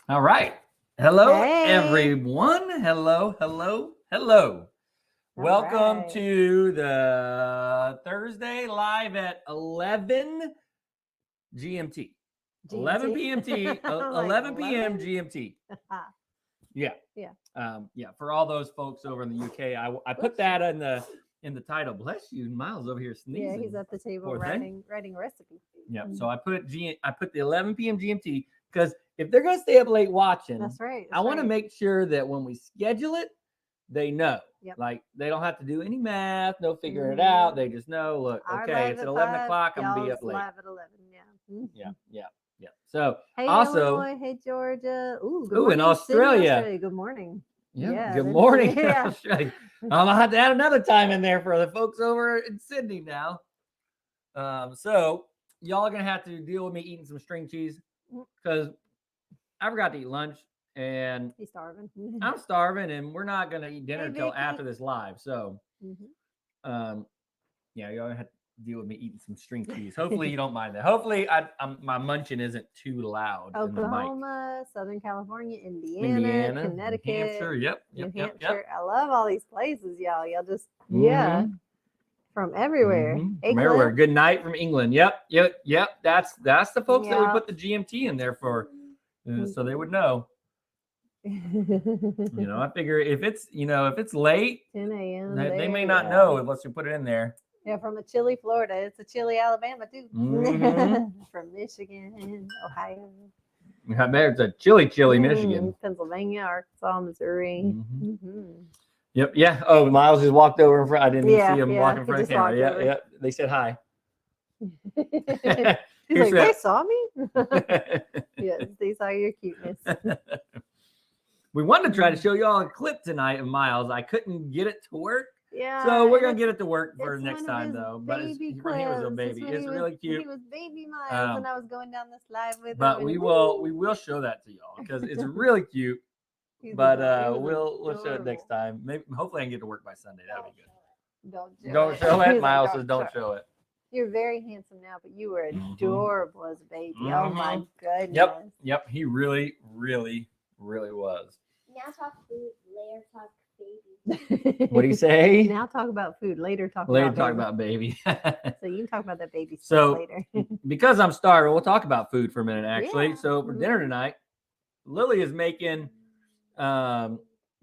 All right. Hello, Hey. everyone. Hello. Welcome right. to the Thursday live at 11 GMT. 11 GMT. PMT, 11 p.m. GMT. Yeah. Yeah. For all those folks over in the UK, I put that in the title. Bless you, Miles over here sneezing. Yeah, he's at the table Poor thing. writing a recipe. Yeah. So I put the 11 p.m. GMT because if they're gonna stay up late watching, That's right. I want to make sure that when we schedule it, they know. Yep. Like they don't have to do any math, no figuring it out. They just know, look, okay, it's at 11 o'clock. I'm gonna be up late. Live at 11. Yeah. Yeah. So Hey, also, Illinois. Hey, Georgia. Ooh, good in morning. Australia. Australia. Good morning. Yeah. Good morning. Yeah. Australia. I'll have to add another time in there for the folks over in Sydney now. So y'all are gonna have to deal with me eating some string cheese because I forgot to eat lunch and he's starving. I'm starving and we're not gonna eat dinner until after this live. So, yeah, y'all have to deal with me eating some string cheese. Hopefully you don't mind that. Hopefully my munching isn't too loud. Oklahoma, Southern California, Indiana, Connecticut, New Hampshire. New Yep. Hampshire. I love all these places, y'all. Y'all just from everywhere. From everywhere. Good night from England. Yep. That's the folks that we put the GMT in there for, so they would know. I figure if it's late, 10 a.m. They may not know unless you put it in there. Yeah, from a chilly Florida. It's a chilly Alabama too. From Michigan, Ohio. I bet it's a chilly Michigan. Pennsylvania, Arkansas, Missouri. Yep. Yeah. Oh, Miles just walked over in front. I didn't see him walk in front of the camera. Yeah. They said hi. He's like, they saw me? Yes, they saw your cuteness. We wanted to try to show you all a clip tonight of Miles. I couldn't get it to work. Yeah. So we're going to get it to work for next time, though. But for him, it was a baby. It's really cute. He was baby Miles, and I was going down this live with him. But we will show that to y'all because it's really cute. But we'll show it next time. Maybe hopefully I can get to work by Sunday. That'll be good. Don't show it. Miles says don't show it. You're very handsome now, but you were adorable as a baby. Oh my goodness. Yep. He really was. Now talk food, later talk baby. What do you say? Now talk about food, later talk about baby. So you can talk about that baby stuff later. Because I'm starving, we'll talk about food for a minute, actually. Yeah. So for dinner tonight, Lily is making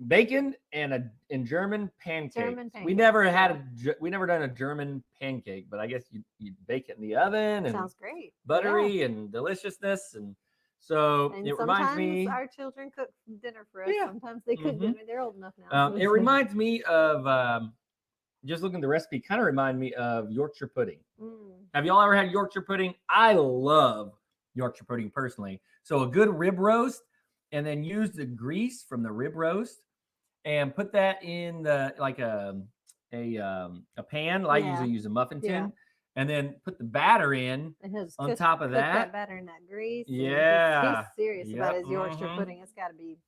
bacon and German pancakes. We never done a German pancake, but I guess you bake it in the oven and sounds great, buttery and deliciousness. And so it reminds me, our children cook dinner for us. Sometimes they cook dinner. They're old enough now. It reminds me of just looking at the recipe. Kind of remind me of Yorkshire pudding. Have y'all ever had Yorkshire pudding? I love Yorkshire pudding personally. So a good rib roast. And then use the grease from the rib roast and put that in the a pan. I usually use a muffin tin, and then put the batter in on top of that batter in that grease. Yeah, he's serious about his Yorkshire pudding. It's got to be.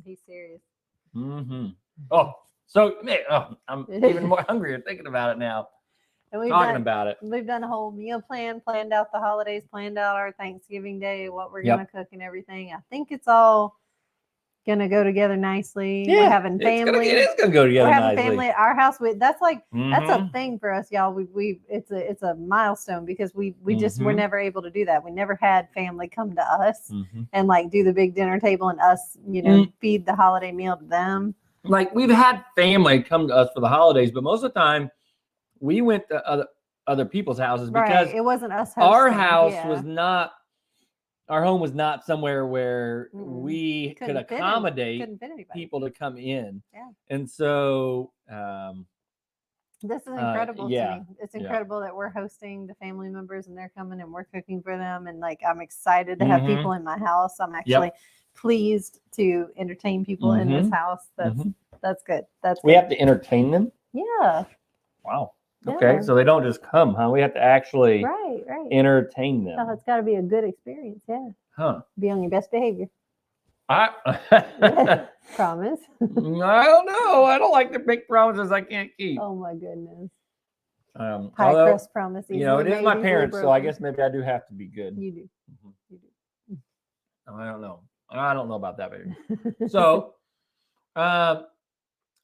He's serious. Oh, so I'm even more hungry thinking about it now. And We've done a whole meal plan, planned out the holidays, planned out our Thanksgiving Day, what we're going to cook and everything. I think it's all going to go together nicely. Yeah, we're having family. It is going to go together nicely. We're having family at our house. That's a thing for us, y'all. It's a milestone because we just were never able to do that. We never had family come to us and like do the big dinner table and us, feed the holiday meal to them. Like we've had family come to us for the holidays, but most of the time, we went to other people's houses because it wasn't us hosting. Our house was not, our home was not somewhere where we could accommodate people to come in. Yeah. And so this is incredible to me. It's incredible that we're hosting the family members and they're coming and we're cooking for them. And like, I'm excited to have people in my house. I'm actually pleased to entertain people in this house. That's good. We have to entertain them. Yeah. Wow. Okay, so they don't just come, huh? We have to actually entertain them. So it's got to be a good experience, Huh. Be on your best behavior. Promise. I don't know. I don't like to make promises I can't keep. Oh my goodness. High crust promises. It is my parents, so I guess maybe I do have to be good. You do. I don't know. I don't know about that, baby. So, I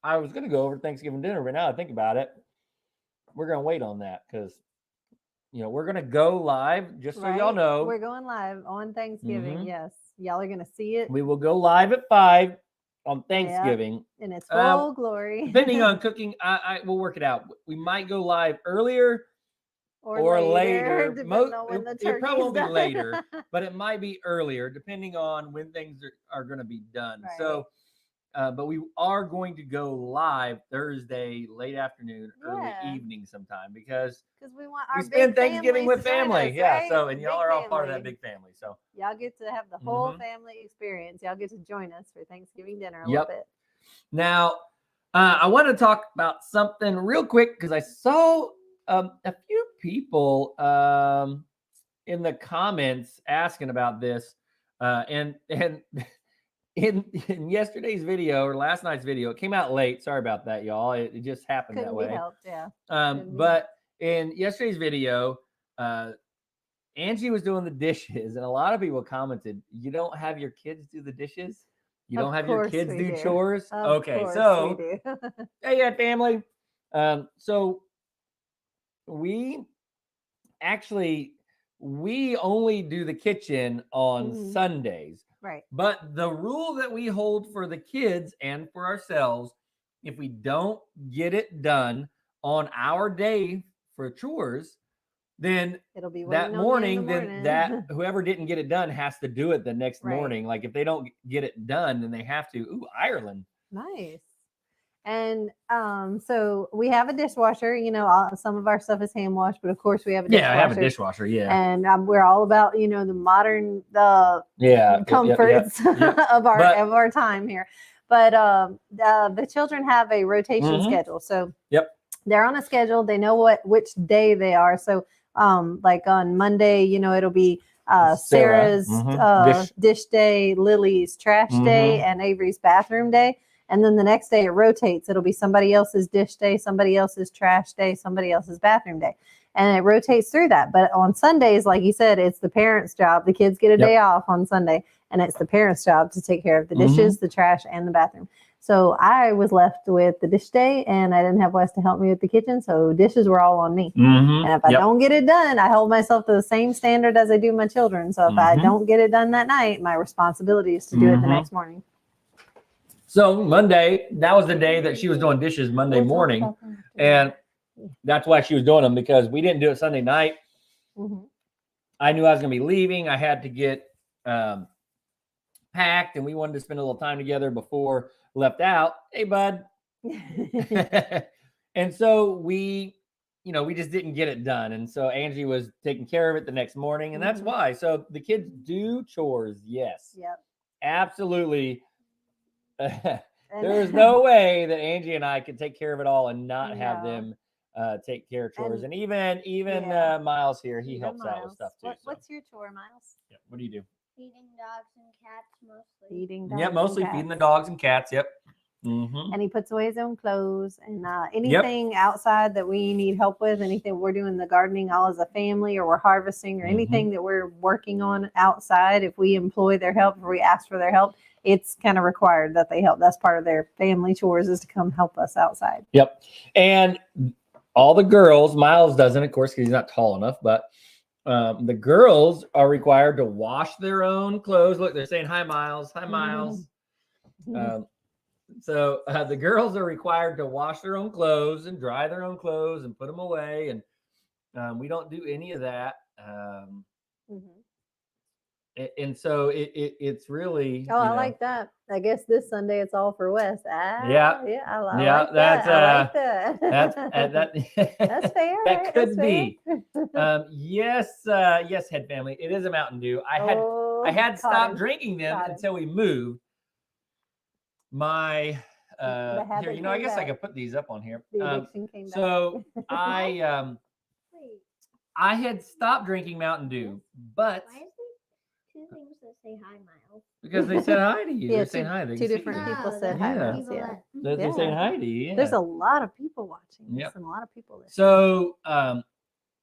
was going to go over Thanksgiving dinner, but now I think about it, we're going to wait on that because, we're going to go live, just so y'all know. We're going live on Thanksgiving. Yes. Y'all are going to see it. We will go live at 5 on Thanksgiving. In its full glory. Depending on cooking, I will work it out. We might go live earlier or later. It probably won't be later, but it might be earlier, depending on when things are going to be done. Right. So, but we are going to go live Thursday, late afternoon, early evening sometime because we spend Thanksgiving with family. Right? So, and y'all are all part of that big family. So y'all get to have the whole family experience. Y'all get to join us for Thanksgiving dinner a little bit. Now, I want to talk about something real quick because I saw a few people in the comments asking about this, and in yesterday's video or last night's video, it came out late. Sorry about that, y'all. It just happened that way. Helped, yeah. But in yesterday's video, Angie was doing the dishes, and a lot of people commented, "You don't have your kids do the dishes? You don't have your kids do chores?" Okay, so hey, family. So we only do the kitchen on Sundays. Right. But the rule that we hold for the kids and for ourselves, if we don't get it done on our day for chores, then it'll be that morning, then that whoever didn't get it done has to do it the next morning. Like if they don't get it done, then they have to. Ooh, Ireland. Nice. And so we have a dishwasher. Some of our stuff is hand washed, but of course we have a dishwasher. Yeah, I have a dishwasher. Yeah, and we're all about the modern comforts of our time here. But the children have a rotation schedule, so they're on a schedule. They know which day they are. So like on Monday, it'll be Sarah's dish day, Lily's trash day, and Avery's bathroom day. And then the next day it rotates. It'll be somebody else's dish day, somebody else's trash day, somebody else's bathroom day. And it rotates through that. But on Sundays, like you said, it's the parents' job. The kids get a day off on Sunday, and it's the parents' job to take care of the dishes, the trash, and the bathroom. So I was left with the dish day, and I didn't have Wes to help me with the kitchen, so dishes were all on me. And if I don't get it done, I hold myself to the same standard as I do my children. So if I don't get it done that night, my responsibility is to do it the next morning. So Monday, that was the day that she was doing dishes Monday morning. And that's why she was doing them, because we didn't do it Sunday night. I knew I was going to be leaving. I had to get packed, and we wanted to spend a little time together before left out. Hey, bud. And so we just didn't get it done. And so Angie was taking care of it the next morning. And that's why. So the kids do chores. Yes. Yep. Absolutely. There is no way that Angie and I could take care of it all and not have them take care of chores. And even Miles here, he helps out with stuff too. What's your chore, Miles? Yeah. What do you do? Feeding dogs and cats mostly. Mostly feeding the dogs and cats. Yep. And he puts away his own clothes and anything outside that we need help with, anything we're doing the gardening all as a family, or we're harvesting, or anything that we're working on outside. If we employ their help, or we ask for their help, it's kind of required that they help. That's part of their family chores, is to come help us outside. Yep. And all the girls, Miles doesn't, of course, because he's not tall enough, but the girls are required to wash their own clothes. Look, they're saying, "Hi, Miles." Hi, Miles. So the girls are required to wash their own clothes and dry their own clothes and put them away. And we don't do any of that. And so it's really. Oh, I like that. I guess this Sunday it's all for Wes. I like that's that. That's fair. That could be. Yes, head family. It is a Mountain Dew. I had stopped drinking them until we moved. My here, I guess I could put these up on here. So I had stopped drinking Mountain Dew, but why is there two things that say hi, Miles? Because they said hi to you. Yeah, they're saying hi. Two different people said hi, Miles. Yeah. They're saying hi to you. Yeah. There's a lot of people watching this and a lot of people listening. So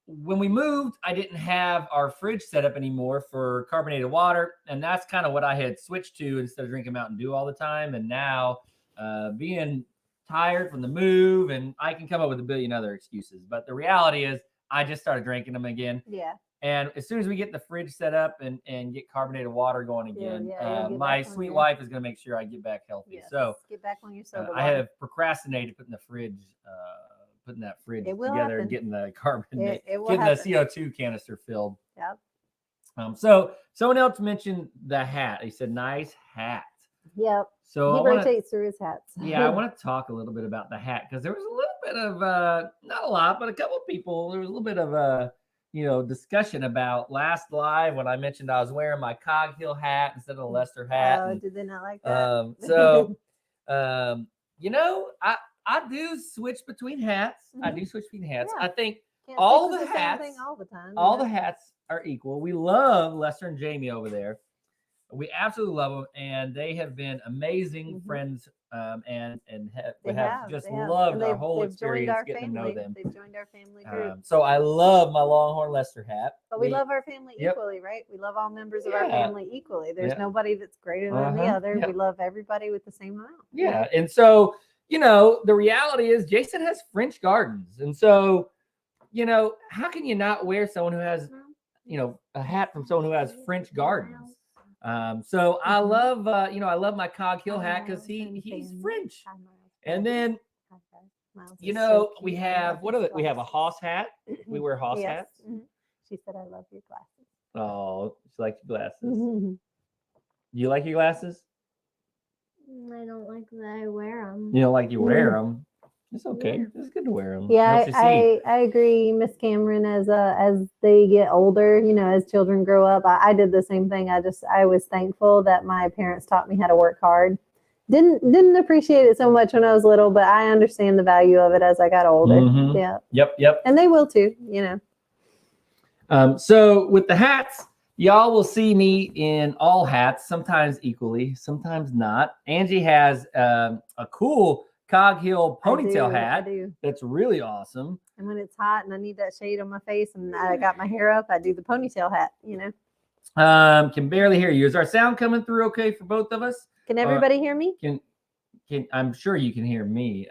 when we moved, I didn't have our fridge set up anymore for carbonated water. And that's kind of what I had switched to instead of drinking Mountain Dew all the time. And now being tired from the move, and I can come up with a billion other excuses. But the reality is I just started drinking them again. Yeah. And as soon as we get the fridge set up and get carbonated water going again, my sweet wife is going to make sure I get back healthy. Yes, so get back on your soda I have procrastinated putting that fridge together and getting the getting the CO2 canister filled. Yep. So someone else mentioned the hat. He said, nice hat. Yep. So he rotates through his hats. Yeah, I want to talk a little bit about the hat because there was a little bit of not a lot, but a couple of people. There was a little bit of discussion about last live when I mentioned I was wearing my Cog Hill hat instead of a Lester hat. Oh, did they not like that? I do switch between hats. Mm-hmm. I do switch between hats. Yeah. I think Can't all stick the with same hats, thing all the time. the hats are equal. We love Lester and Jamie over there. We absolutely love them, and they have been amazing friends. We have loved our whole experience getting to know them. They've joined our family group. So I love my Longhorn Lester hat. But we love our family equally, right? We love all members of our family equally. There's nobody that's greater than the other. We love everybody with the same amount. Yeah, and so the reality is Jason has French gardens, and so how can you not wear someone who has a hat from someone who has French gardens? So I love I love my Cog Hill hat because he's French. And then we have we have a Hoss hat. We wear Hoss hats. She said, I love your glasses. Oh, she likes your glasses. Do you like your glasses? I don't like that I wear them. You don't like you wear them? It's okay. Yeah. It's good to wear them. Yeah, I agree, Miss Cameron. As they get older, as children grow up, I did the same thing. I was thankful that my parents taught me how to work hard. Didn't appreciate it so much when I was little, but I understand the value of it as I got older. Mm-hmm. Yeah. Yep. And they will too. So with the hats, y'all will see me in all hats, sometimes equally, sometimes not. Angie has a cool Cog Hill ponytail hat. That's really awesome. And when it's hot and I need that shade on my face and I got my hair up, I do the ponytail hat, Can barely hear you. Is our sound coming through okay for both of us? Can everybody hear me? Can I'm sure you can hear me.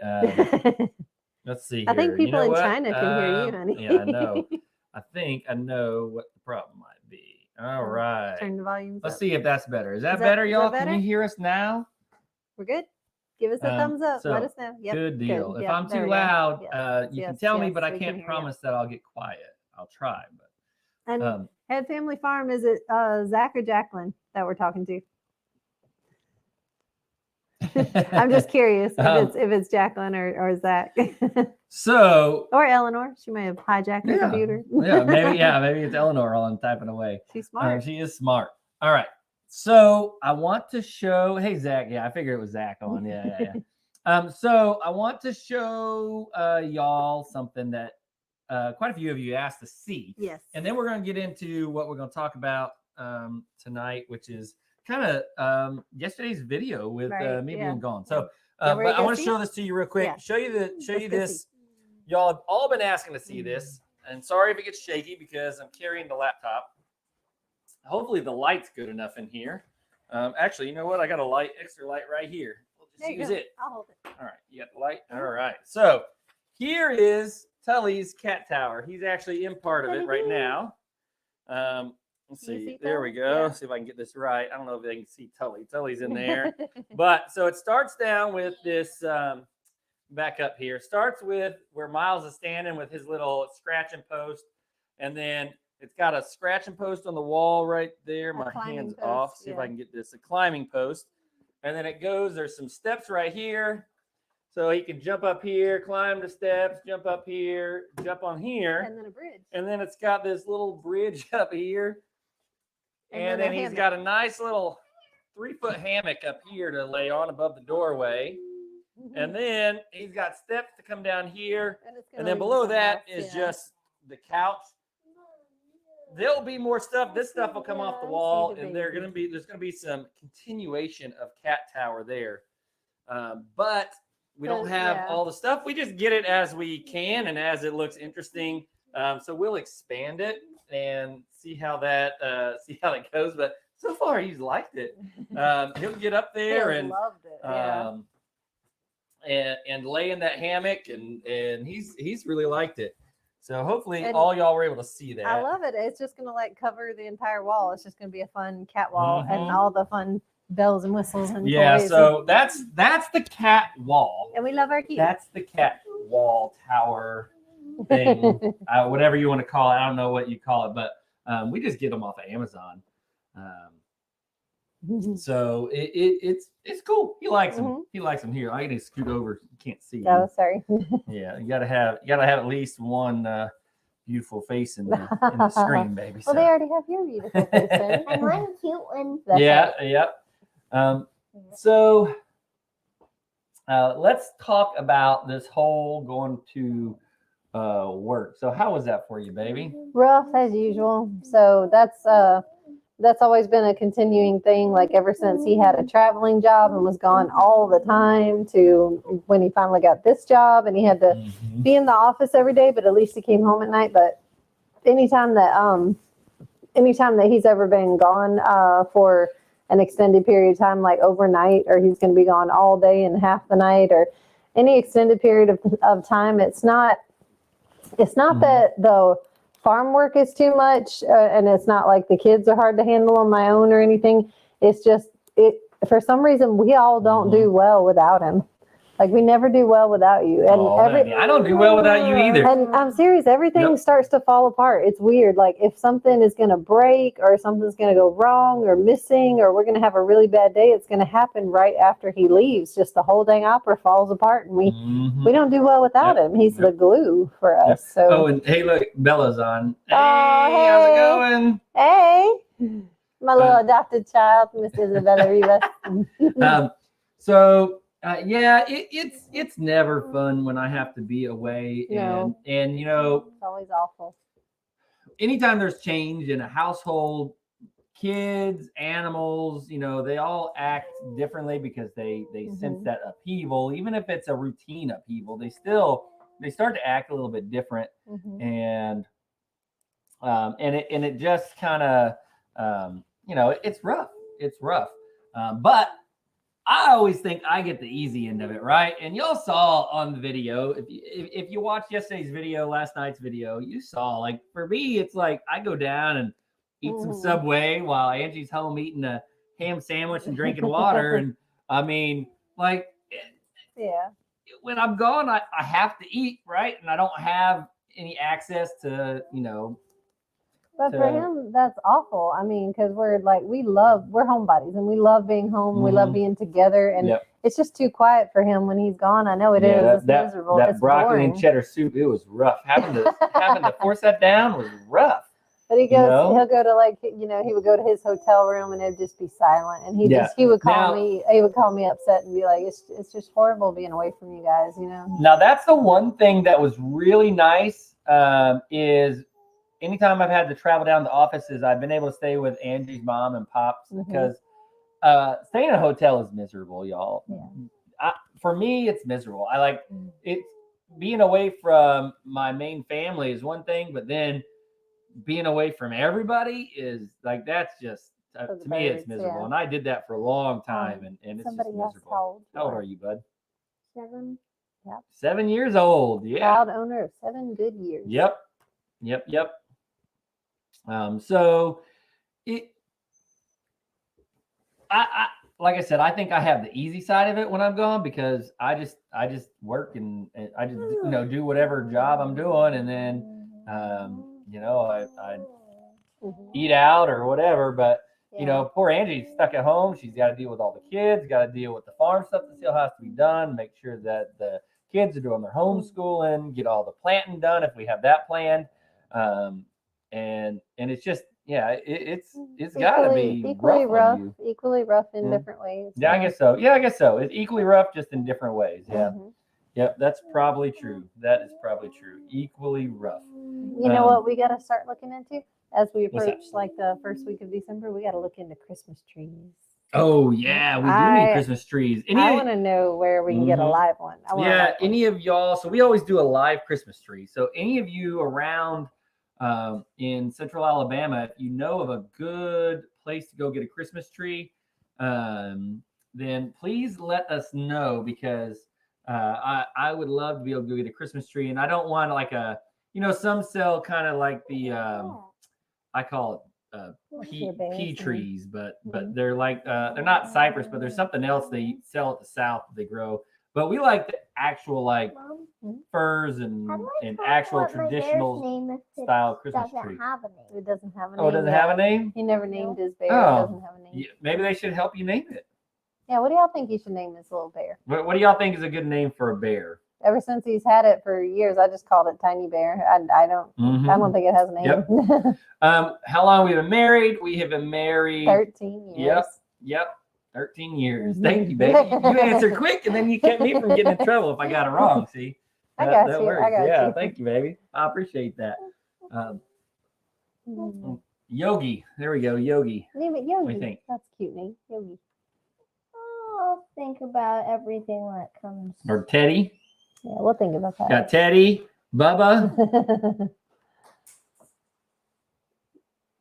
Let's see here. I think people in China can hear you, honey. Yeah, I know. I think I know what the problem might be. All right. Turn the volume. Let's see if that's better. Is that better, y'all? Can you hear us now? We're good. Give us a thumbs up. Let us know. Yep. Good deal. If I'm too loud, you can tell me, but I can't promise that I'll get quiet. I'll try. But and Head Family Farm, is it Zach or Jacqueline that we're talking to? I'm just curious if it's Jacqueline or Zach. Or Eleanor. She may have hijacked the computer. maybe it's Eleanor while I'm typing away. She's smart. She is smart. All right. So I want to show. Hey Zach. Yeah, I figured it was Zach on. Yeah. So I want to show y'all something that quite a few of you asked to see. Yes. And then we're going to get into what we're going to talk about tonight, which is kind of yesterday's video with me being gone. So but I want to show this to you real quick. Yeah. Show you this. Y'all have all been asking to see this. And sorry if it gets shaky because I'm carrying the laptop. Hopefully the light's good enough in here. Actually, you know what? I got a extra light right here. We'll just use it. I'll hold it. All right. You got the light? All right. So here is Tully's cat tower. He's actually in part of it right now. Let's see. There we go. Yeah. See if I can get this right. I don't know if they can see Tully. Tully's in there. But so it starts down with this back up here. Starts with where Miles is standing with his little scratching post. And then it's got a scratching post on the wall right there. My hand's off. See if I can get this. A climbing post. And then it goes, there's some steps right here. So he can jump up here, climb the steps, jump up here, jump on here. And then a bridge. And then it's got this little bridge up here. And then he's got a nice little 3-foot hammock up here to lay on above the doorway. And then he's got steps to come down here. And then below that is just the couch. There'll be more stuff. This stuff will come off the wall, and there's going to be some continuation of cat tower there. But we don't have all the stuff. We just get it as we can and as it looks interesting. So we'll expand it and see how that goes. But so far, he's liked it. He'll get up there and loved it. Yeah. And lay in that hammock, and he's really liked it. So hopefully, And all y'all were able to see that. I love it. It's just gonna like cover the entire wall. It's just gonna be a fun cat wall and all the fun bells and whistles and toys. So that's the cat wall. And we love our cute. That's the cat wall tower thing, whatever you want to call it. I don't know what you call it, but we just get them off of Amazon. So it's cool. He likes them. He likes them. Here, I need to scoot over. You can't see. Oh, sorry. Yeah, you gotta have at least one beautiful face in the screen, baby. Well, they already have your beautiful face there. And one cute one. Yep. So let's talk about this whole going to work. So how was that for you, baby? Rough as usual. So that's always been a continuing thing, like ever since he had a traveling job and was gone all the time to when he finally got this job and he had to be in the office every day, but at least he came home at night. But anytime that he's ever been gone for an extended period of time, like overnight, or he's going to be gone all day and half the night, or any extended period of time, it's not that the farm work is too much, and it's not like the kids are hard to handle on my own or anything. It's just for some reason we all don't do well without him. Like we never do well without you. And I don't do well without you either. And I'm serious, everything starts to fall apart. It's weird. Like if something is going to break or something's going to go wrong or missing or we're going to have a really bad day, it's going to happen right after he leaves. Just the whole dang opera falls apart, and we don't do well without him. He's the glue for us. So. Oh, and hey, look, Bella's on. Hey, how's it going? Hey, my little adopted child, Miss Isabella Rivas. It's never fun when I have to be away, and it's always awful. Anytime there's change in a household, kids, animals, they all act differently because they sense that upheaval. Even if it's a routine upheaval, they start to act a little bit different, and it just kind of it's rough. It's rough, but I always think I get the easy end of it, right? And y'all saw on the video, if you watched yesterday's video, last night's video, you saw, like, for me, it's like I go down and eat some Subway while Angie's home eating a ham sandwich and drinking water. And I mean, like, when I'm gone, I have to eat, right? And I don't have any access to, But for him, that's awful. I mean, because we're homebodies and we love being home. We love being together. And it's just too quiet for him when he's gone. I know it is. It's miserable. That it's broccoli boring. and cheddar soup, it was rough. Having to force that down was rough. But he'll go to he would go to his hotel room and it'd just be silent. And he would call me upset and be like, it's just horrible being away from you guys, Now that's the one thing that was really nice, is anytime I've had to travel down to offices, I've been able to stay with Angie's mom and pops because staying in a hotel is miserable, y'all. Yeah. For me, it's miserable. I like it. Being away from my main family is one thing, but then being away from everybody is like, that's just, to me, it's miserable. Yeah. And I did that for a long time, and it's just miserable. How old are you, bud? 7. Yep. 7 years old. Yeah. Proud owner of 7 good years. Yep. So I like I said, I think I have the easy side of it when I'm gone because I just work and I just do whatever job I'm doing, and then I eat out or whatever. But poor Angie's stuck at home. She's got to deal with all the kids, got to deal with the farm stuff that still has to be done, make sure that the kids are doing their homeschooling, get all the planting done if we have that planned. And it's just, it's got to be equally rough in different ways. Yeah, I guess so. It's equally rough, just in different ways. Yeah. Yep, that's probably true. That is probably true. Equally rough. You know what we got to start looking into as we approach like the first week of December? We got to look into Christmas trees. Oh yeah, we do need Christmas trees. I want to know where we can get a live one. Any of y'all. So we always do a live Christmas tree. So any of you around in Central Alabama, if you know of a good place to go get a Christmas tree, then please let us know, because I would love to be able to go get a Christmas tree, and I don't want like a, some sell kind of like the I call it pea trees, but they're like they're not cypress, but there's something else they sell at the South that they grow. But we like the actual like firs and actual traditional style Christmas tree. It doesn't have a name. Oh, it doesn't have a name? He never named his bear. Oh. It doesn't have a name. Yeah, maybe they should help you name it. Yeah, what do y'all think you should name this little bear? What do y'all think is a good name for a bear? Ever since he's had it for years, I just called it Tiny Bear. I don't think it has a name. Yep. How long have we been married? We have been married 13 years. Yep. 13 years. Thank you, baby. You answered quick, and then you kept me from getting in trouble if I got it wrong. See, I got you. works. I got yeah, you. Thank you, baby. I appreciate that. Yogi. There we go. Yogi. Name it Yogi. What do you think? That's a cute name. Yogi. I'll think about everything when it comes. Or Teddy. Yeah, we'll think about that. Got Teddy, Bubba.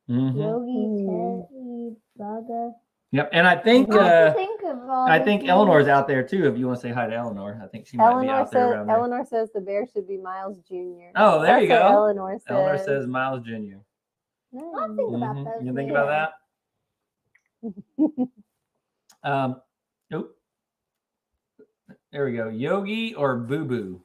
Yogi, Teddy, Bugga. Yep, and I think I think Eleanor's out there too. If you want to say hi to Eleanor, I think she might be out there around there. Eleanor says the bear should be Miles Jr. Oh, there you go. Eleanor says. Eleanor says Miles Jr. I'll think about those. You think about that? Nope. There we go. Yogi or Boo Boo.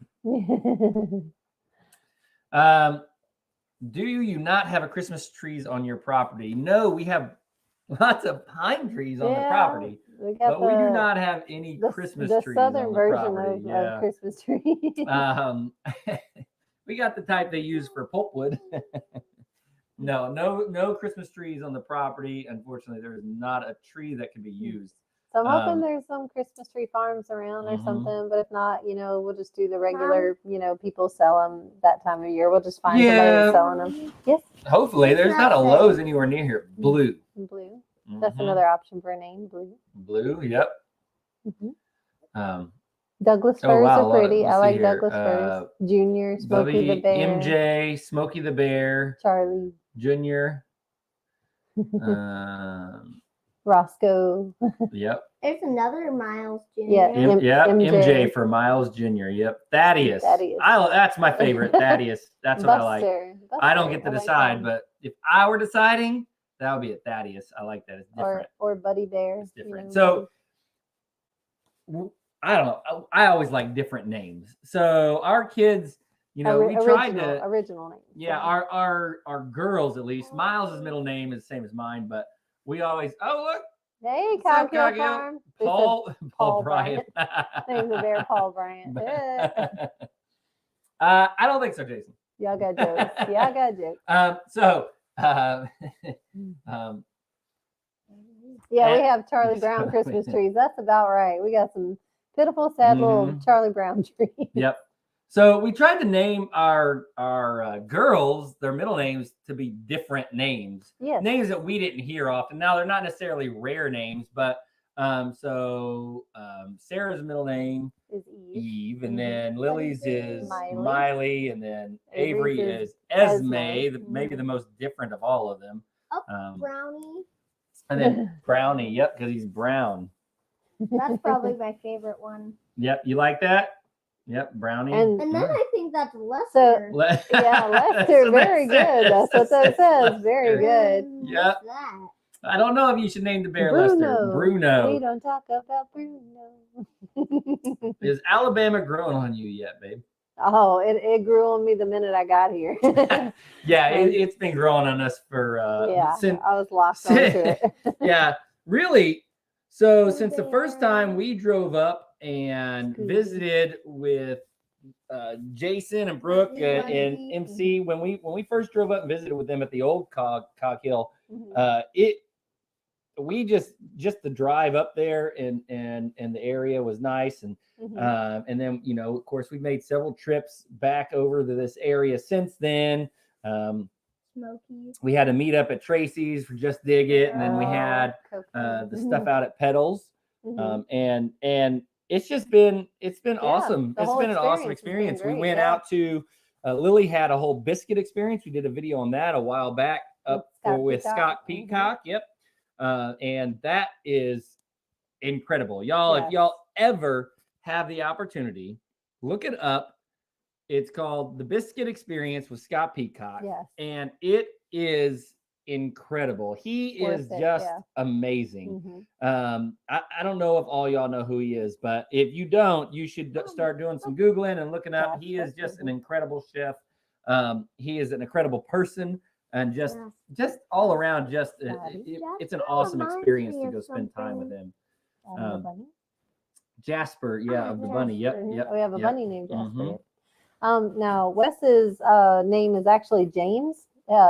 Do you not have a Christmas trees on your property? No, we have lots of pine trees on the property, but we do not have any Christmas trees. The southern version of Christmas trees. We got the type they use for pulpwood. No Christmas trees on the property. Unfortunately, there is not a tree that can be used. So I'm hoping there's some Christmas tree farms around or something, but if not, we'll just do the regular, people sell them that time of year. We'll just find somebody selling them. Yes. Hopefully, there's not a Lowe's anywhere near here. Blue. Blue. That's another option for a name. Blue. Blue. Yep. Douglas firs are pretty. I like Douglas firs. Junior, Smokey the Bear. MJ, Smokey the Bear. Charlie. Junior. Roscoe. Yep. There's another Miles Jr. Yeah. MJ for Miles Jr. Yep. Thaddeus. That's my favorite. Thaddeus. That's what I like. Buster. I don't get to decide, but if I were deciding, that would be a Thaddeus. I like that. It's different. Or Buddy Bear. It's different. So I don't know. I always like different names. So our kids, we tried to original names. Yeah, our girls at least. Miles' middle name is the same as mine, but we always look. Hey, Coghill Farm. Paul Bryant. Name's the bear Paul Bryant. I don't think so, Jason. Y'all got jokes. We have Charlie Brown Christmas trees. That's about right. We got some pitiful, sad little Charlie Brown trees. Yep. So we tried to name our girls, their middle names, to be different names. Yes. Names that we didn't hear often. Now, they're not necessarily rare names, but Sarah's middle name is Eve, and then Lily's is Miley, and then Avery is Esme, maybe the most different of all of them. Brownie. And then Brownie, yep, because he's brown. That's probably my favorite one. Yep, you like that? Yep, Brownie. And then I think that's Lester. Lester, very good. That's what that says. Very good. Yep. I don't know if you should name the bear Lester. Bruno. We don't talk about Bruno. Is Alabama growing on you yet, babe? Oh, it grew on me the minute I got here. It's been growing on us for I was lost onto it. Yeah, really. So since the first time we drove up and visited with Jason and Brooke and MC, when we first drove up and visited with them at the old Cog Hill, we just the drive up there and the area was nice, and then of course we've made several trips back over to this area since then. Smokies. We had a meet up at Tracy's for Just Dig It, and then we had the stuff out at Pedals, and it's been awesome. It's been an awesome experience. We went out to Lily had a whole biscuit experience. We did a video on that a while back with Scott Peacock. Yep, and that is incredible, y'all. If y'all ever have the opportunity, look it up. It's called The Biscuit Experience with Scott Peacock. Yes. And it is incredible. He is just amazing. I don't know if all y'all know who he is, but if you don't, you should start doing some Googling and looking up. He is just an incredible chef. He is an incredible person, and just all around, it's an awesome experience to go spend time with him. Jasper, of the bunny. Yep. We have a bunny named Jasper. Now Wes's name is actually James.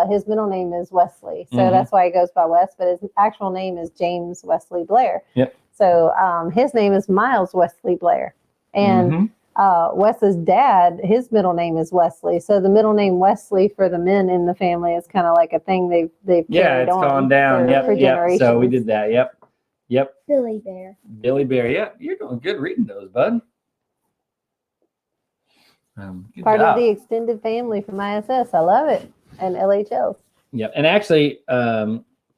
His middle name is Wesley, so that's why he goes by Wes. But his actual name is James Wesley Blair. Yep. So his name is Miles Wesley Blair, and Wes's dad, his middle name is Wesley. So the middle name Wesley for the men in the family is kind of like a thing they've carried on. Gone down. For generations. So we did that. Yep. Billy Bear. Billy Bear. Yep. You're doing good reading those, bud. Part of the extended family from ISS. I love it. And LHL. Yeah, and actually,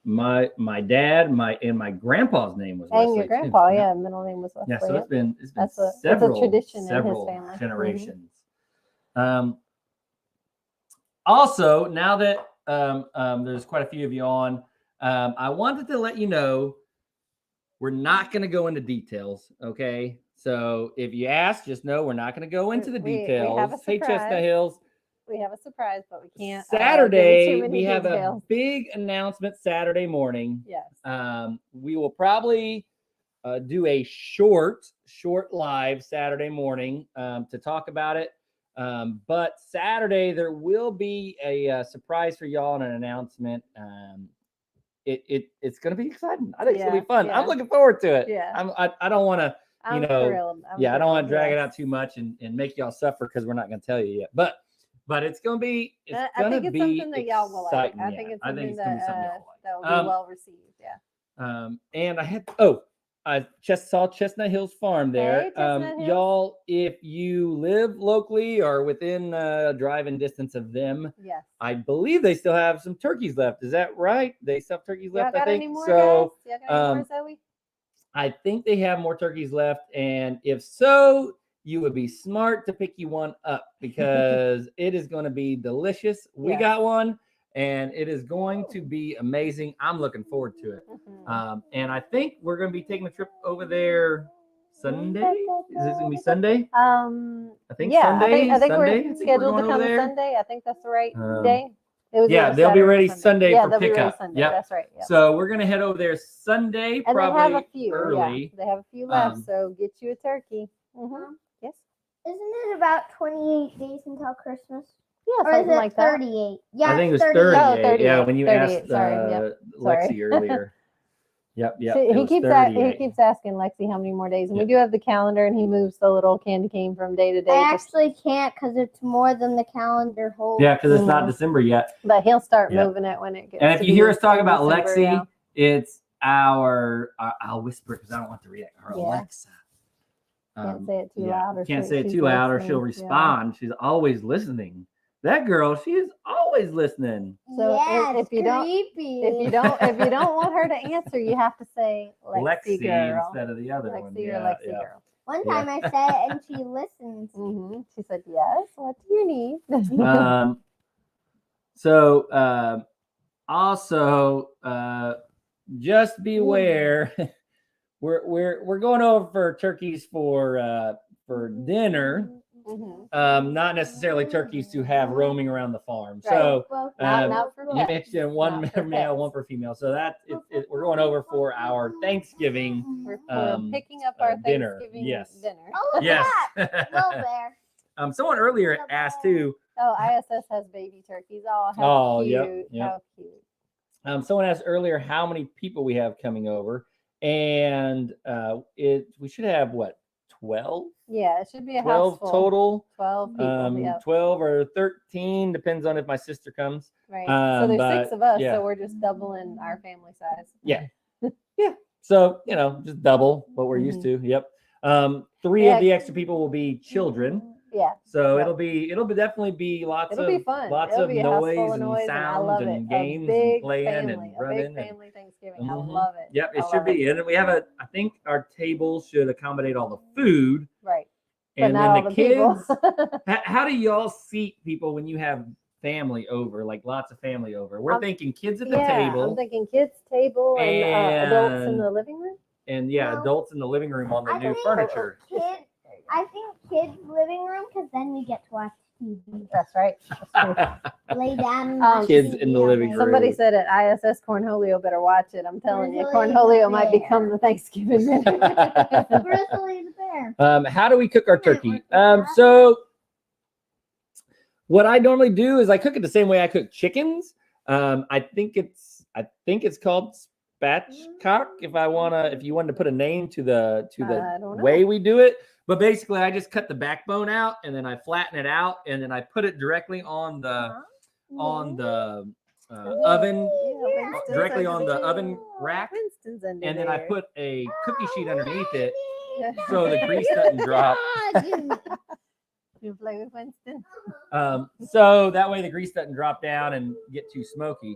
my dad, and my grandpa's name was Wesley. And your grandpa, middle name was Wesley. Yeah, so it's been several a tradition in his family. Generations. Also, now that there's quite a few of you on, I wanted to let you know we're not going to go into details, okay? So if you ask, just know we're not going to go into the details. We have a surprise. Hey, Chestnut Hills. We have a surprise, but we can't. Saturday, we have a big announcement Saturday morning. Yes. We will probably do a short live Saturday morning to talk about it. But Saturday, there will be a surprise for y'all and an announcement. It's going to be exciting. I think it's going to be fun. I'm looking forward to it. Yeah. I don't want to. I'm thrilled. I don't want to drag it out too much and make y'all suffer because we're not going to tell you yet. But it's going to be. I think it's something that y'all will like. I think it's something that will be well received. Yeah. And I had I just saw Chestnut Hills Farm there. Hey, Chestnut Hills. Y'all, if you live locally or within driving distance of them, yes, I believe they still have some turkeys left. Is that right? They still have turkeys left. I think any more, so. Got any more, Zoe? I think they have more turkeys left, and if so, you would be smart to pick you one up because it is going to be delicious. We got one, and it is going to be amazing. I'm looking forward to it. And I think we're going to be taking a trip over there Sunday. Is this going to be Sunday? I think Sunday. I think Sunday. we're scheduled to come Sunday. I think that's the right day. They'll be ready Sunday for pickup. Yeah, that's right. Yep. So we're gonna head over there Sunday, and probably they have a few, early. Yeah. They have a few left, so get you a turkey. Yes. Isn't it about 28 days until Christmas? Yeah, or something is it like that. 38? Yeah, I think it was 38. 38. 38. Yeah, when you 38. asked Sorry. Lexi earlier. Yep. He keeps asking Lexi how many more days, and we do have the calendar, and he moves the little candy cane from day to day. I actually can't because it's more than the calendar holds. Yeah, because it's not December yet. But he'll start moving it when it gets. And if you hear us talk about December, Lexi, it's our. I'll whisper because I don't want to read it. Her Alexa. Can't say it too loud. Can't say it too loud, or she'll respond. She's always listening. That girl, she is always listening. So if you don't want her to answer, you have to say Lexi girl instead of the other one. Lexi or Lexi girl. One time I said it and she listens. She said, "Yes. What do you need?" Also, just beware. We're going over for turkeys for dinner. Not necessarily turkeys to have roaming around the farm. Right. So not for you mentioned one for male, one for female. So that we're going over for our Thanksgiving. We're picking up our dinner. Thanksgiving dinner. Oh, yes. Little bear. Someone earlier asked too. Oh, ISS has baby turkeys. How cute. Yep. How cute. Someone asked earlier how many people we have coming over, and we should have 12. Yeah, it should be a 12 house full. total. 12 people. Yeah. 12 or 13 depends on if my sister comes. Right. So there's 6 of us, yeah. so we're just doubling our family size. Yeah. Yeah. So, just double what we're used to. Yep. 3 of the extra people will be children. Yeah. So it'll definitely be lots It'll of be fun. lots It'll of be a house full noise of and noise, sounds and games and playing and running. A big family Thanksgiving. I Mhm. love it. Yep, it should be. And then we have I think our table should accommodate all the food. Right. And but then not the all kids. people. How do y'all seat people when you have family over, like lots of family over? We're thinking kids at the table. I'm thinking kids table and adults in the living room. And adults in the living room on the new furniture. I think kids' living room, because then we get to watch TV. That's right. Lay down and watch Kids TV in the living room. Somebody said at ISS Cornholio better watch it. I'm telling you, Cornholio might become the Thanksgiving dinner. Grizzly the bear. How do we cook our turkey? So what I normally do is I cook it the same way I cook chickens. I think it's called spatchcock. If you wanted to put a name to the way we do it. But basically, I just cut the backbone out and then I flatten it out and then I put it directly on the oven, directly on the oven rack, and then I put a cookie sheet underneath it so the grease doesn't drop. You play with Winston. So that way the grease doesn't drop down and get too smoky.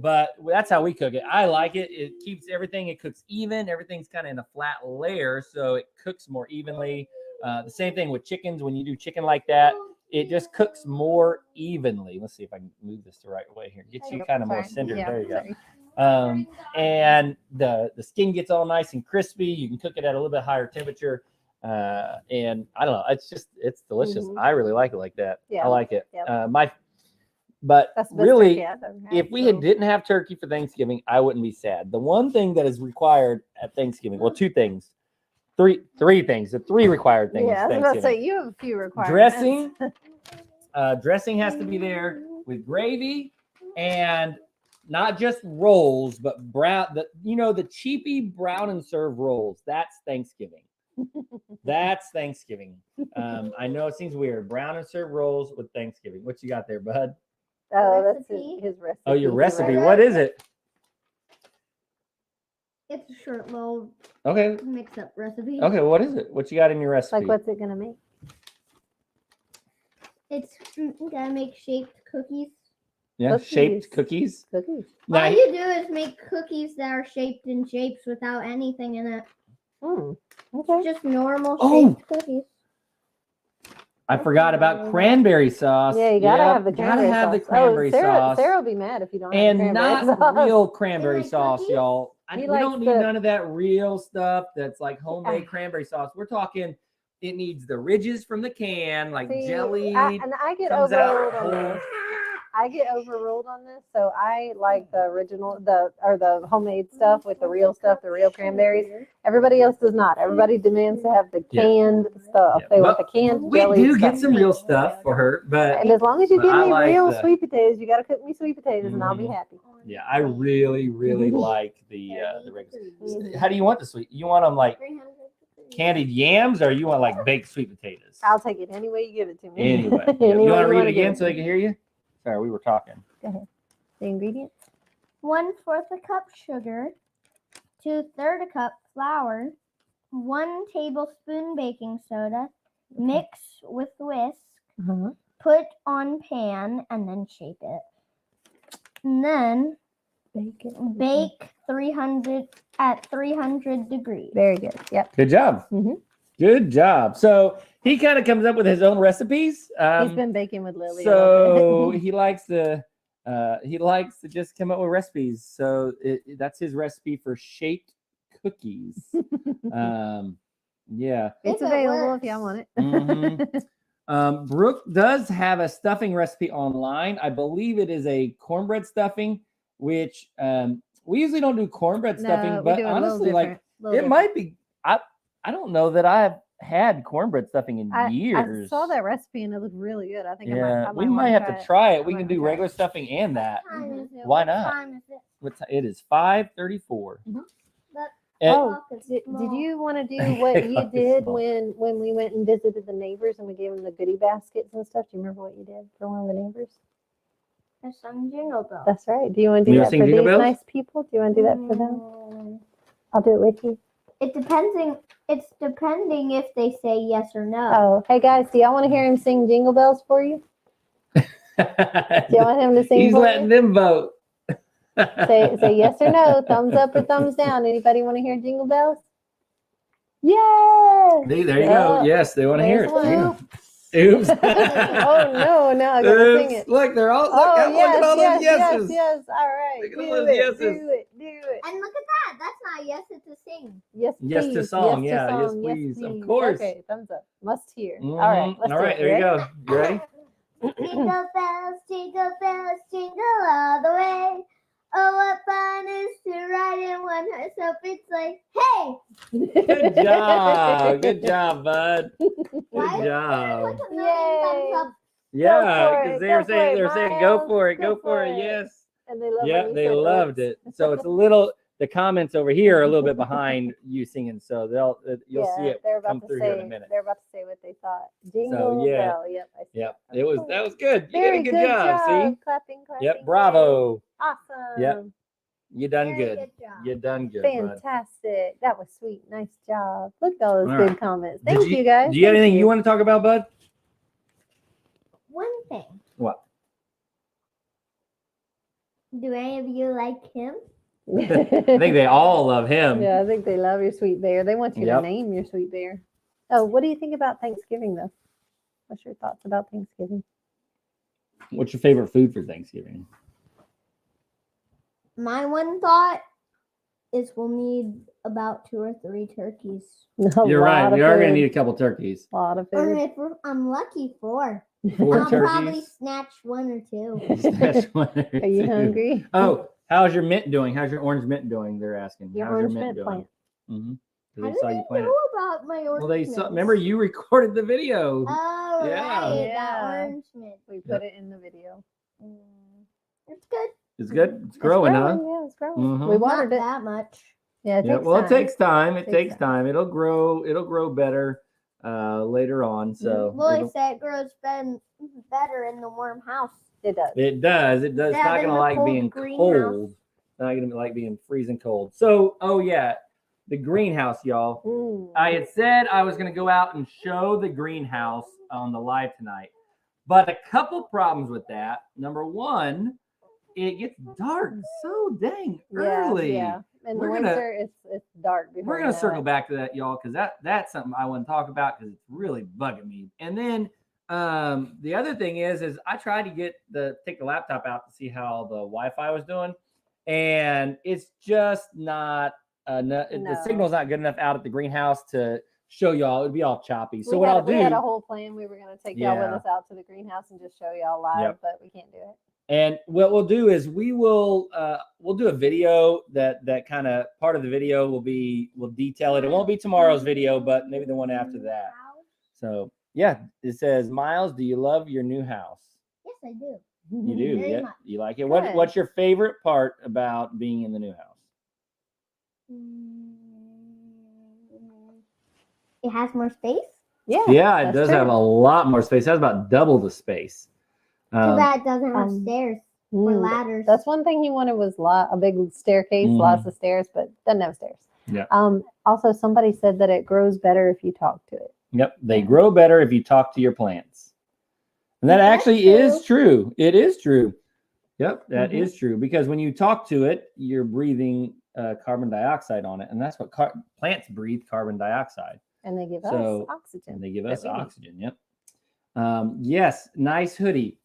But that's how we cook it. I like it. It keeps everything. It cooks even. Everything's kind of in a flat layer, so it cooks more evenly. The same thing with chickens. When you do chicken like that, it just cooks more evenly. Let's see if I can move this the right way here. Get you kind of more centered. There you go. And the skin gets all nice and crispy. You can cook it at a little bit higher temperature. And I don't know, it's delicious. I really like it like that. I like it. But really, if we didn't have turkey for Thanksgiving, I wouldn't be sad. The one thing that is required at Thanksgiving, well, 2 things, three things, the 3 required things. Yeah, I was about to say you have a few requirements. Dressing has to be there with gravy, and not just rolls, but the cheapy brown and serve rolls. That's Thanksgiving. That's Thanksgiving. I know it seems weird. Brown and serve rolls with Thanksgiving. What you got there, bud? Oh, that's his recipe. Oh, your recipe. What is it? It's a short little mix up recipe. Okay, what is it? What you got in your recipe? Like, what's it gonna make? It's gonna make shaped cookies. Yeah, shaped cookies. All you do is make cookies that are shaped in shapes without anything in it. Okay. Just normal shaped cookies. I forgot about cranberry sauce. Yeah, you gotta have the cranberry sauce. Sarah will be mad if you don't have cranberry sauce. And not real cranberry sauce, y'all. We don't need none of that real stuff that's like homemade cranberry sauce. We're talking, it needs the ridges from the can, like jelly. I get overruled on this. I get overruled on this, so I like the original, the homemade stuff with the real stuff, the real cranberries. Everybody else does not. Everybody demands to have the canned stuff. They want the canned jelly. We do get some real stuff for her, and as long as you give me real sweet potatoes, you got to cook me sweet potatoes, and I'll be happy. Yeah, I really, really like the regular. How do you want the sweet? You want them like candied yams, or you want like baked sweet potatoes? I'll take it any way you give it to me. Anyway, you want to read it again so they can hear you? Sorry, we were talking. Go ahead. The ingredients: 1/4 a cup sugar, 2/3 a cup flour, 1 tablespoon baking soda. Mix with whisk. Put on pan and then shape it. And then bake 300 at 300 degrees. Very good. Yep. Good job. Good job. So he kind of comes up with his own recipes. He's been baking with Lily. So he likes to just come up with recipes. So that's his recipe for shaped cookies. Yeah, it's available if y'all want it. Brooke does have a stuffing recipe online. I believe it is a cornbread stuffing, which we usually don't do cornbread stuffing, but honestly, like it might be. I don't know that I've had cornbread stuffing in years. I saw that recipe and it looked really good. I think we might have to try it. We can do regular stuffing and that. Why not? What time is it? It is 5:34. Oh, did you want to do what you did when we went and visited the neighbors and we gave them the goodie baskets and stuff? Do you remember what you did for one of the neighbors? I sung Jingle Bells. That's right. Do you want to do that for these nice people? Do you want to do that for them? I'll do it with you. It's depending if they say yes or no. Oh, hey guys, do y'all want to hear him sing Jingle Bells for you? Do you want him to sing? He's letting them vote. Say yes or no, thumbs up or thumbs down. Anybody want to hear Jingle Bells? Yes. There you go. Yes, they want to hear it. Oops. Oh no, I gotta sing it. Look, they're all. Look, oh look at all those yeses. Yes. All right. Look at all those yeses. Do it. And look at that. That's not yes, it's a sing. Yes, please. Yes to song. Yes, Yes, please. Of course. Okay, thumbs up. Must hear. Mm-hmm. All right. All right. There you go. You ready? Jingle bells, jingle all the way. Oh, what fun is to ride in one horse open sleigh. Hey! Good job. Good job, bud. Good Why job. Like a million thumbs up. Yeah, because they were saying, go for it, yes. And they loved Yeah, they loved it. So it's a little. The comments over here are a little bit behind you singing, so you'll see it come through here in a minute. They're about to say what they thought. Jingle bell. Yep. Yep. That was good. You Very did a good job. See. Clapping. Yep. Bravo. Awesome. Yep. You done Very good. job. You done good. Fantastic. That was sweet. Nice job. Look at all those All good right. comments. Thank you guys. Do you have anything you want to talk about, bud? One thing. What? Do any of you like him? I think they all love him. Yeah, I think they love your sweet bear. They want you to name your sweet bear. Oh, what do you think about Thanksgiving, though? What's your thoughts about Thanksgiving? What's your favorite food for Thanksgiving? My one thought is we'll need about 2 or 3 turkeys. You're right. We are going to need a couple turkeys. A lot of food. Or if I'm lucky, 4. 4 I'll turkeys. probably snatch 1 or 2. Are you hungry? Oh, how's your mint doing? How's your orange mint doing? They're asking. Your how's orange your mint mint doing? plant. How did they know about my orange Well, they mint? saw. Remember, you recorded the video. Oh, Yeah. right. That orange mint. We put it in the video. It's good. It's good. It's growing, huh? Yeah, it's growing. Mhm. We watered Not it. that much. Yeah, it Yeah. takes Well, time. it takes time. It Takes takes time. It'll grow. It'll grow better later on. So. Lloyd said it grows better in the warm house. It does. It does. It does. It's not Instead gonna of the like cold being greenhouse. cold. Not gonna like being freezing cold. So, oh yeah, the greenhouse, y'all. I had said I was gonna go out and show the greenhouse on the live tonight, but a couple problems with that. Number one, it gets dark so dang early. Yeah. In the winter, it's dark. We're gonna circle back to that, y'all, because that's something I want to talk about because it's really bugging me. And then the other thing is I tried to take the laptop out to see how the Wi-Fi was doing, and it's just not the signal's not good enough out at the greenhouse to show y'all. It'd be all choppy. So we had a whole plan. We were gonna take y'all with us out to the greenhouse and just show y'all live, but we can't do it. And what we'll do is we'll do a video that kind of part of the video we'll detail it. It won't be tomorrow's video, but maybe the one after that. So yeah, it says, Miles, do you love your new house? Yes, I do. You do? Very Yeah. much. You like it? What's your favorite part about being in the new house? It has more space. Yeah, it does have a lot more space. It has about double the space. Too bad it doesn't have stairs or ladders. That's one thing he wanted was a big staircase, lots of stairs, but doesn't have stairs. Yeah. Also, somebody said that it grows better if you talk to it. Yep, they grow better if you talk to your plants, and that actually is true. It is true. Yep, that is true because when you talk to it, you're breathing carbon dioxide on it, and that's what plants breathe: carbon dioxide. And they give us oxygen. And they give us oxygen. Yep. Yes, nice hoodie.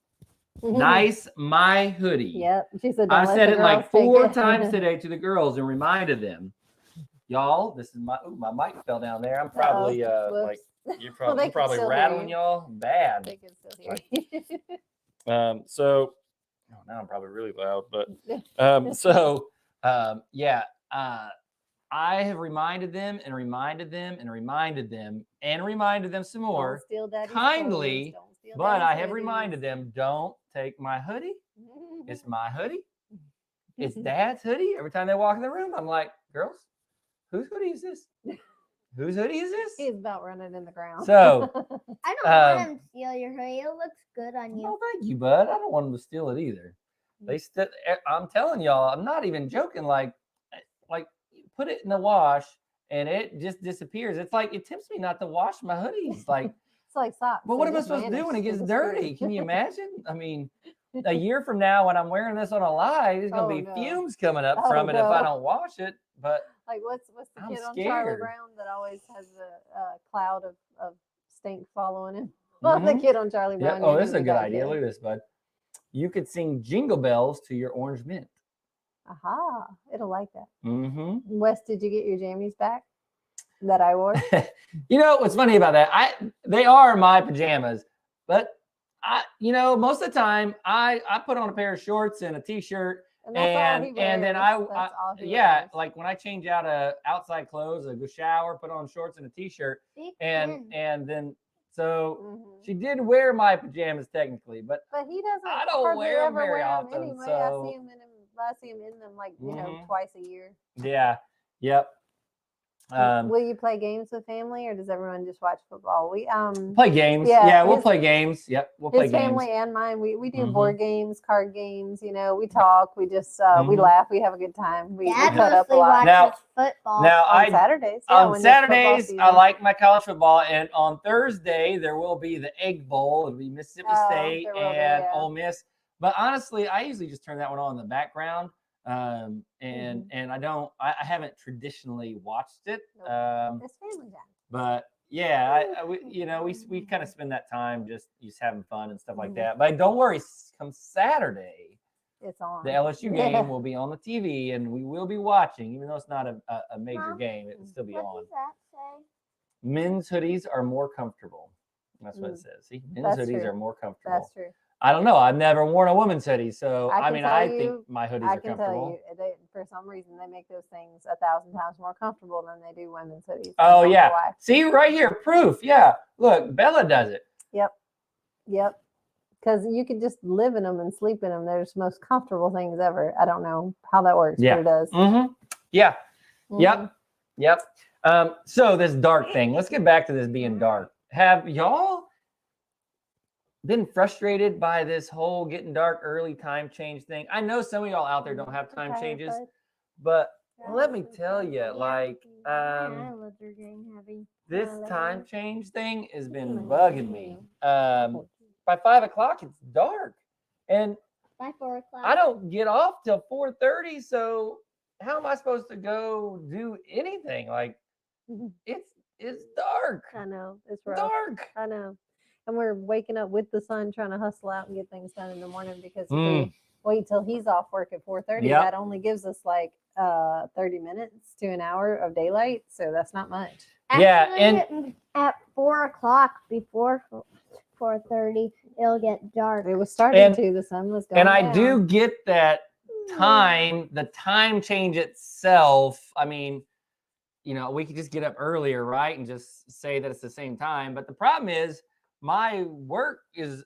Nice, my hoodie. Yep. She said, I said it like 4 times today to the girls and reminded them, y'all. This is my mic fell down there. I'm probably you're probably rattling y'all bad. They can still hear you. So now I'm probably really loud, but I have reminded them and reminded them and reminded them and reminded them some more kindly, but I have reminded them, don't take my hoodie. It's my hoodie. It's Dad's hoodie. Every time they walk in the room, I'm like, girls, whose hoodie is this? Whose hoodie is this? He's about running in the ground. So I don't want him to steal your hoodie. It looks good on you. oh, thank you, bud. I don't want them to steal it either. I'm telling y'all, I'm not even joking. Like put it in the wash and it just disappears. It's like it tempts me not to wash my hoodies. Like it's like socks. But what am I supposed to do when it gets dirty? Can you imagine? I mean, a year from now, when I'm wearing this on a live, there's gonna be fumes coming up from it if I don't wash it. But like, what's the I'm kid on scared. Charlie Brown that always has a cloud of stink following him? Well, the kid on Charlie Brown. Yeah. Oh, this is a good idea. Look at this, bud. You could sing Jingle Bells to your orange mint. Aha! It'll like that. Mm-hmm. Wes, did you get your jammies back that I wore? You know what's funny about that? They are my pajamas, but most of the time I put on a pair of shorts and a t-shirt and then like when I change out of outside clothes, I go shower, put on shorts and a t-shirt and then she did wear my pajamas technically, but he doesn't. I don't wear them very often. Anyway, So I see him in them like twice a year. Yeah. Yep. Will you play games with family, or does everyone just watch football? We play games. Yeah, we'll play games. Yep, we'll play games. His family and mine. We do board games, card games. We talk. We just we laugh. We have a good time. We cut up a lot. Now, football. Now on Saturdays. On Saturdays, I like my college football, and on Thursday there will be the Egg Bowl. It'll be Mississippi State and Ole Miss. But honestly, I usually just turn that one on in the background. And I haven't traditionally watched it. It's family time. But yeah, we kind of spend that time just having fun and stuff like that. But don't worry, come Saturday, it's on. The LSU game will be on the TV, and we will be watching, even though it's not a major game. It will still be on. What does that say? Men's hoodies are more comfortable. That's what it says. See, men's hoodies are more comfortable. That's true. I don't know. I've never worn a woman's hoodie, so I think my hoodies are comfortable. I can tell you, for some reason, they make those things 1,000 times more comfortable than they do women's hoodies. Oh yeah. See right here, proof. Yeah, look, Bella does it. Yep. Because you could just live in them and sleep in them. They're the most comfortable things ever. I don't know how that works, but it does. Mm-hmm. Yeah. Mm-hmm. Yep. So this dark thing. Let's get back to this being dark. Have y'all been frustrated by this whole getting dark early time change thing? I know some of y'all out there don't have time changes, but let me tell you, like this time change thing has been bugging me. By 5 o'clock, it's dark, and by 4 o'clock, I don't get off till 4:30. So how am I supposed to go do anything? Like it's dark. I know it's rough. Dark. I know. And we're waking up with the sun, trying to hustle out and get things done in the morning, because if we wait till he's off work at 4:30, that only gives us like 30 minutes to an hour of daylight. So that's not much. Actually, and at 4 o'clock, before 4:30, it'll get dark. It was starting to. The sun was going And I down. do get that time, the time change itself. I mean, we could just get up earlier, right, and just say that it's the same time. But the problem is, my work is,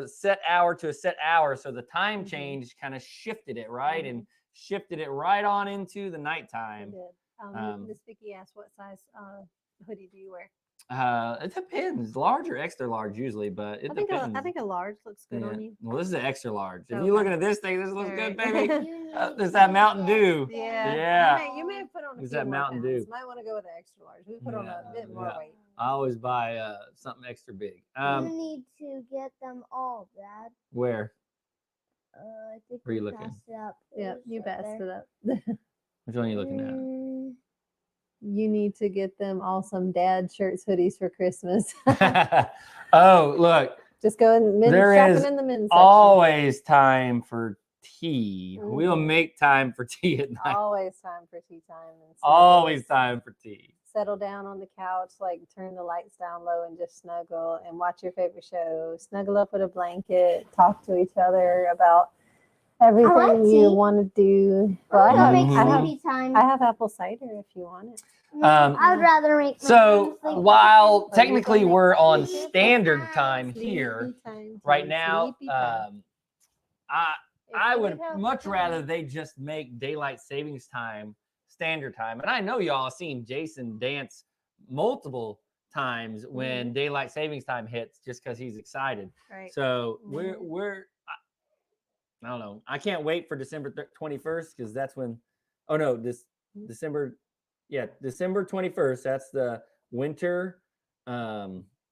set hour to a set hour. So the time change kind of shifted it, right? And shifted it right on into the nighttime. It did. Miss Vicky asked, what size hoodie do you wear? It depends. Large or extra large usually, but it depends. I think a large looks good on you. Well, this is an extra large. If you're looking at this thing, this looks good, baby. There's that Mountain Dew. Yeah. You may have put on a few that Mountain Dew. Might want to go with the extra large. We put on a bit more weight. I always buy something extra big. You need to get them all, Dad. Where? I think where are you looking? Passed it up. Yeah, you passed it up. Which one are you looking at? You need to get them all some dad shirts, hoodies for Christmas. Oh, look. Just go in the men's shopping in the men's section. Always time for tea. We'll make time for tea at night. Always time for tea time. Always time for tea. Settle down on the couch, like turn the lights down low and just snuggle and watch your favorite show. Snuggle up with a blanket, talk to each other about everything you want to do. Well, I have apple cider if you want it. I would rather make. So while technically we're on standard time here right now, I would much rather they just make daylight savings time Standard Time. And I know y'all have seen Jason dance multiple times when daylight savings time hits, just because he's excited. Right. So I don't know. I can't wait for December 21st, because that's when. Oh no, December 21st. That's the winter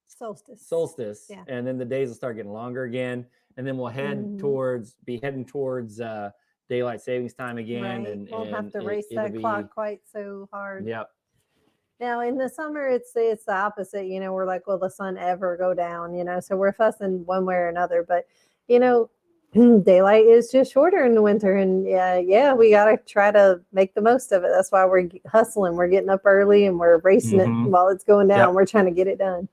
solstice. Yeah. And then the days will start getting longer again, and then we'll heading towards daylight savings time again. Right. And won't have to race that clock quite so hard. Yep. Now in the summer, it's the opposite. We're like, will the sun ever go down? So we're fussing one way or another. But daylight is just shorter in the winter, and we gotta try to make the most of it. That's why we're hustling. We're getting up early and we're racing it while it's going down. We're trying to get it done.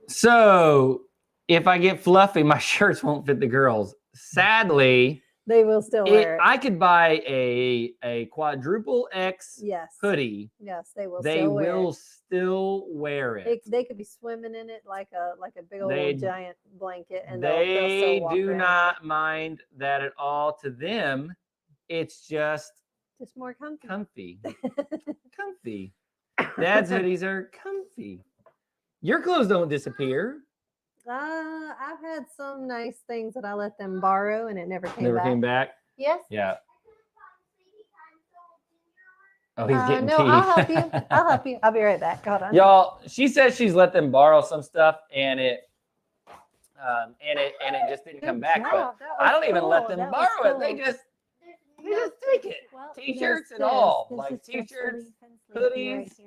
So if I get fluffy, my shirts won't fit the girls. Sadly, they will still wear it. I could buy a quadruple X hoodie. Yes, they will. They will still wear it. They could be swimming in it like a big old giant blanket, and they they'll do not mind that at all. To them, it's just more comfy. Comfy. Dad's hoodies are comfy. Your clothes don't disappear. I've had some nice things that I let them borrow, and it never came back. Yes. Yeah. Oh, he's getting no, tea. I'll help you. I'll be right back. Hold on. Y'all, she says she's let them borrow some stuff, and it just didn't come back. But I don't even let them borrow it. They just take it. Well, T-shirts and all, like T-shirts, hoodies,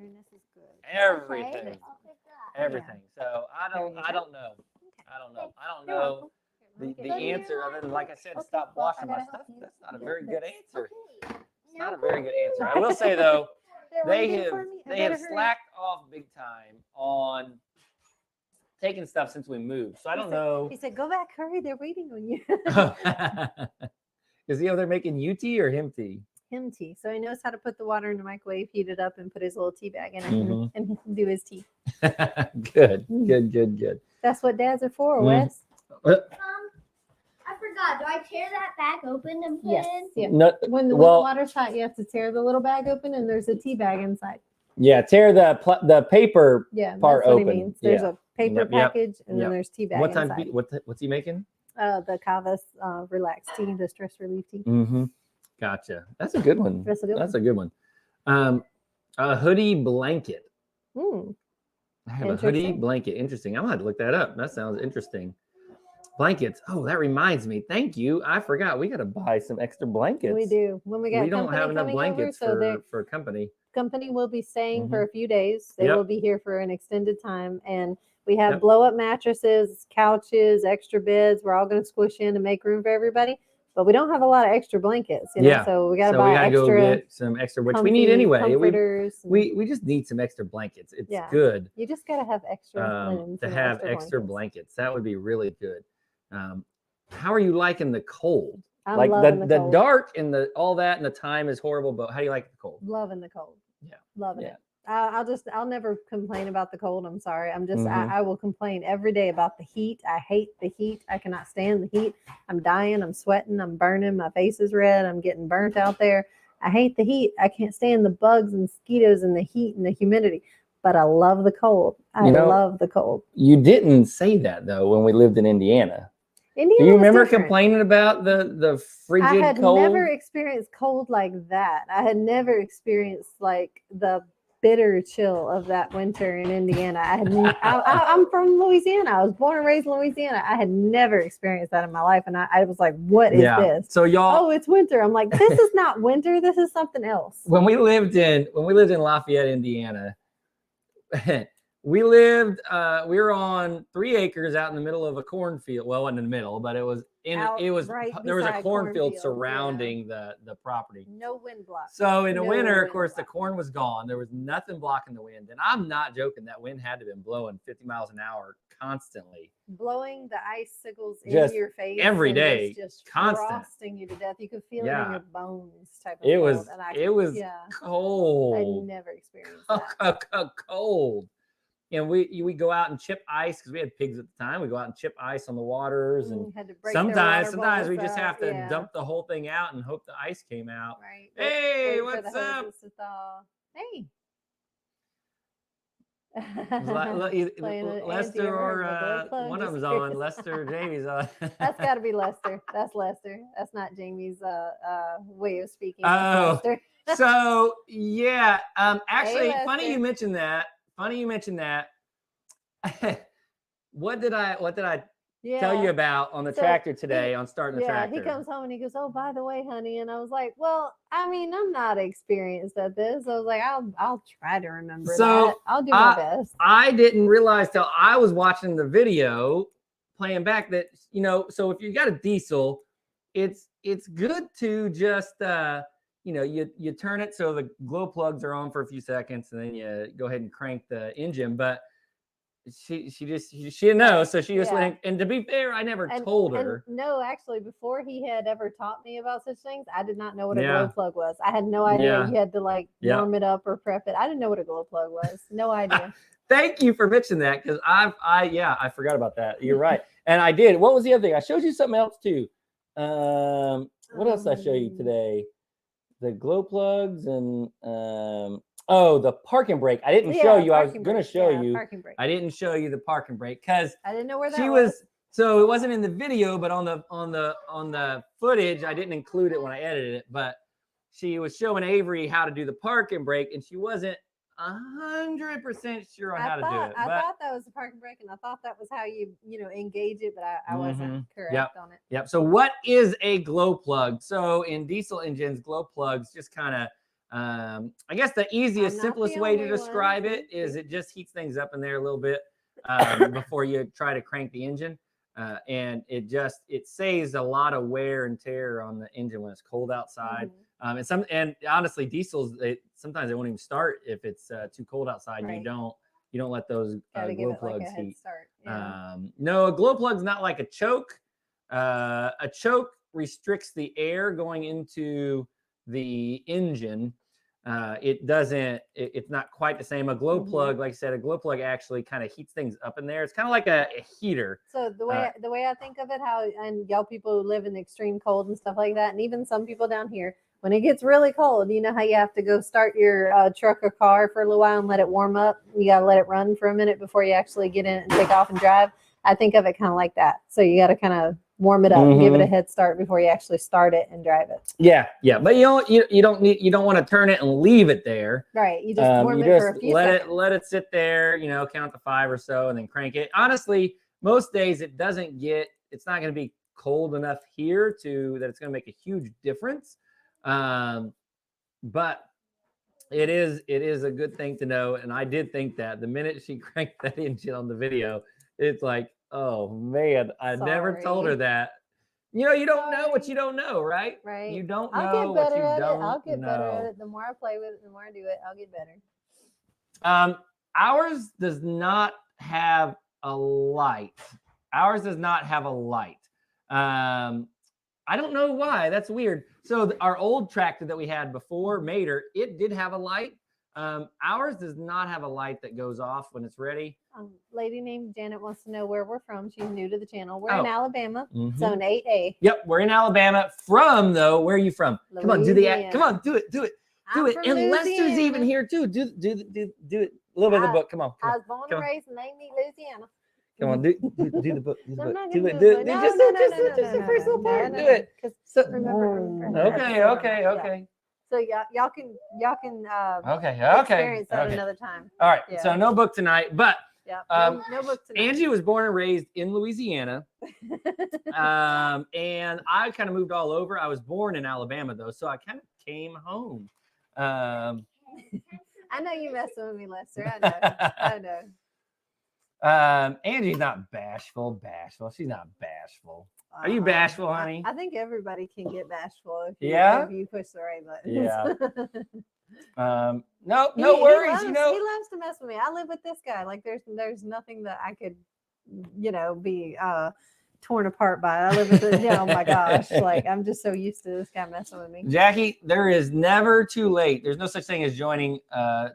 everything. Everything. So I don't know. I don't know the answer, other than, like I said, stop washing my stuff. That's not a very good answer. It's not a very good answer. I will say though, they have slacked off big time on taking stuff since we moved. So I don't know. He said, "Go back, hurry! They're waiting on you." Is he over there making you tea or him tea? Him tea. So he knows how to put the water in the microwave, heat it up, and put his little tea bag in it, and do his tea. Good. That's what dads are for, Wes. I forgot. Do I tear that bag open and put it in? Yeah. No, when the water's hot, you have to tear the little bag open, and there's a tea bag inside. Yeah, tear the paper part that's open. What he means. There's a paper package, and then there's tea bag inside. What's he making? The Kava's relaxed tea, the stress relief tea. Gotcha. That's a good one. That's a good one. A hoodie blanket. I have a hoodie blanket. Interesting. I'm gonna have to look that up. That sounds interesting. Blankets. Oh, that reminds me. Thank you. I forgot. We got to buy some extra blankets. We do. When we don't have enough blankets for company. Company will be staying for a few days. They will be here for an extended time, and we have blow-up mattresses, couches, extra beds. We're all going to squish in to make room for everybody. But we don't have a lot of extra blankets, so we got to buy extra. Go get some extra, which we need anyway. We just need some extra blankets. It's good. You just got to have extra linens to have extra blankets. That would be really good. How are you liking the cold? I'm loving the dark and all that and the time is horrible, but how do you like the cold? Loving the cold. Yeah, loving it. I'll never complain about the cold. I'm sorry. I'm just I will complain every day about the heat. I hate the heat. I cannot stand the heat. I'm dying. I'm sweating. I'm burning. My face is red. I'm getting burnt out there. I hate the heat. I can't stand the bugs and mosquitoes and the heat and the humidity. But I love the cold. I love the cold. You didn't say that though when we lived in Indiana. Do you remember complaining about the frigid cold? I had never experienced cold like that. I had never experienced like the bitter chill of that winter in Indiana. I'm from Louisiana. I was born and raised in Louisiana. I had never experienced that in my life. And I was like, what is this? So y'all, oh, it's winter. I'm like, this is not winter. This is something else. When we lived in Lafayette, Indiana, we were on 3 acres out in the middle of a cornfield. Well, it wasn't in the middle, but there was a cornfield surrounding the property. No wind block. So in the winter, of course, the corn was gone. There was nothing blocking the wind. And I'm not joking. That wind had to have been blowing 50 miles an hour constantly. Blowing the icicles in your face every day, just constant. Frosting you to death. You could feel it in your bones type of it cold. Was cold. I never experienced that. Cold. and we go out and chip ice because we had pigs at the time. We go out and chip ice on the waters, and had to break sometimes we just have to dump the whole thing out and hope the ice came out. Right. Hey, what's up? Hey. Lester or one of them's on. Lester or Jamie's on. That's got to be Lester. That's Lester. That's not Jamie's way of speaking. Oh, so yeah. Actually, Hey, funny you mentioned that. What did I tell you about on the tractor today on starting the tractor? He comes home and he goes, "Oh, by the way, honey," and I was like, "Well, I mean, I'm not experienced at this." I was like, "I'll try to remember that. I'll do my best." I didn't realize till I was watching the video, playing back, that so if you got a diesel, it's good to just you turn it so the glow plugs are on for a few seconds, and then you go ahead and crank the engine, but. She didn't know, so she just went. And to be fair, I never told her. No, actually, before he had ever taught me about such things, I did not know what a glow plug was. I had no idea you had to warm it up or prep it. I didn't know what a glow plug was. No idea. Thank you for mentioning that, because I forgot about that. You're right, and I did. What was the other thing? I showed you something else too. What else did I show you today? The glow plugs and the parking brake. I didn't show you. I was going to show you. I didn't show you the parking brake because I didn't know where that was. So it wasn't in the video, but on the footage, I didn't include it when I edited it. But she was showing Avery how to do the parking brake, and she wasn't 100% sure on how to do it. I thought that was the parking brake, and I thought that was how you engage it, but I wasn't correct on it. Yep. So what is a glow plug? So in diesel engines, glow plugs just kind of I guess the easiest, simplest way to describe it is it just heats things up in there a little bit before you try to crank the engine. And it saves a lot of wear and tear on the engine when it's cold outside. And honestly, diesels, sometimes they won't even start if it's too cold outside. Right. And you don't let those glow plugs heat. No, a glow plug's not like a choke. A choke restricts the air going into the engine. It's not quite the same. A glow plug, like I said, a glow plug actually kind of heats things up in there. It's kind of like a heater. So the way I think of it, and y'all people who live in extreme cold and stuff like that, and even some people down here, when it gets really cold, you know how you have to go start your truck or car for a little while and let it warm up. You got to let it run for a minute before you actually get in and take off and drive. I think of it kind of like that. So you got to kind of warm it up and give it a head start before you actually start it and drive it. Yeah. But you don't want to turn it and leave it there. Right. You just warm it for a few seconds. Let it sit there, count to 5 or so and then crank it. Honestly, most days it's not going to be cold enough here that it's going to make a huge difference. But it is a good thing to know. And I did think that the minute she cranked that engine on the video, it's like, oh man, I never told her that. You don't know what you don't know, right? Right. You don't know what you don't know. I'll get better at it. The more I play with it, the more I do it, I'll get better. Ours does not have a light. I don't know why. That's weird. So our old tractor that we had before Mater, it did have a light. Ours does not have a light that goes off when it's ready. Lady named Janet wants to know where we're from. She's new to the channel. We're in Alabama, Zone 8A. Yep, we're in Alabama. Where are you from? Louisiana. Come on, do the act. Come on, do it. I'm and Louisiana. Lester's even here too. Do it. A little bit of the book. Come on. I was born and raised in Louisiana. Come on, do the book. I'm not Do gonna it. do it. Just the first little part. Do it. Okay. So y'all can Okay. experience that another time. All right. Yeah. So no book tonight, but no book tonight. Angie was born and raised in Louisiana, and I kind of moved all over. I was born in Alabama though, so I kind of came home. I know you messing with me, Lester. I know. Angie's not bashful. She's not bashful. Are you bashful, honey? I think everybody can get bashful if you push the right button. Yeah. No worries. He loves to mess with me. I live with this guy. Like there's nothing that I could, be torn apart by. I live with it. Oh my gosh. Like, I'm just so used to this guy messing with me. Jackie, there is never too late. There's no such thing as joining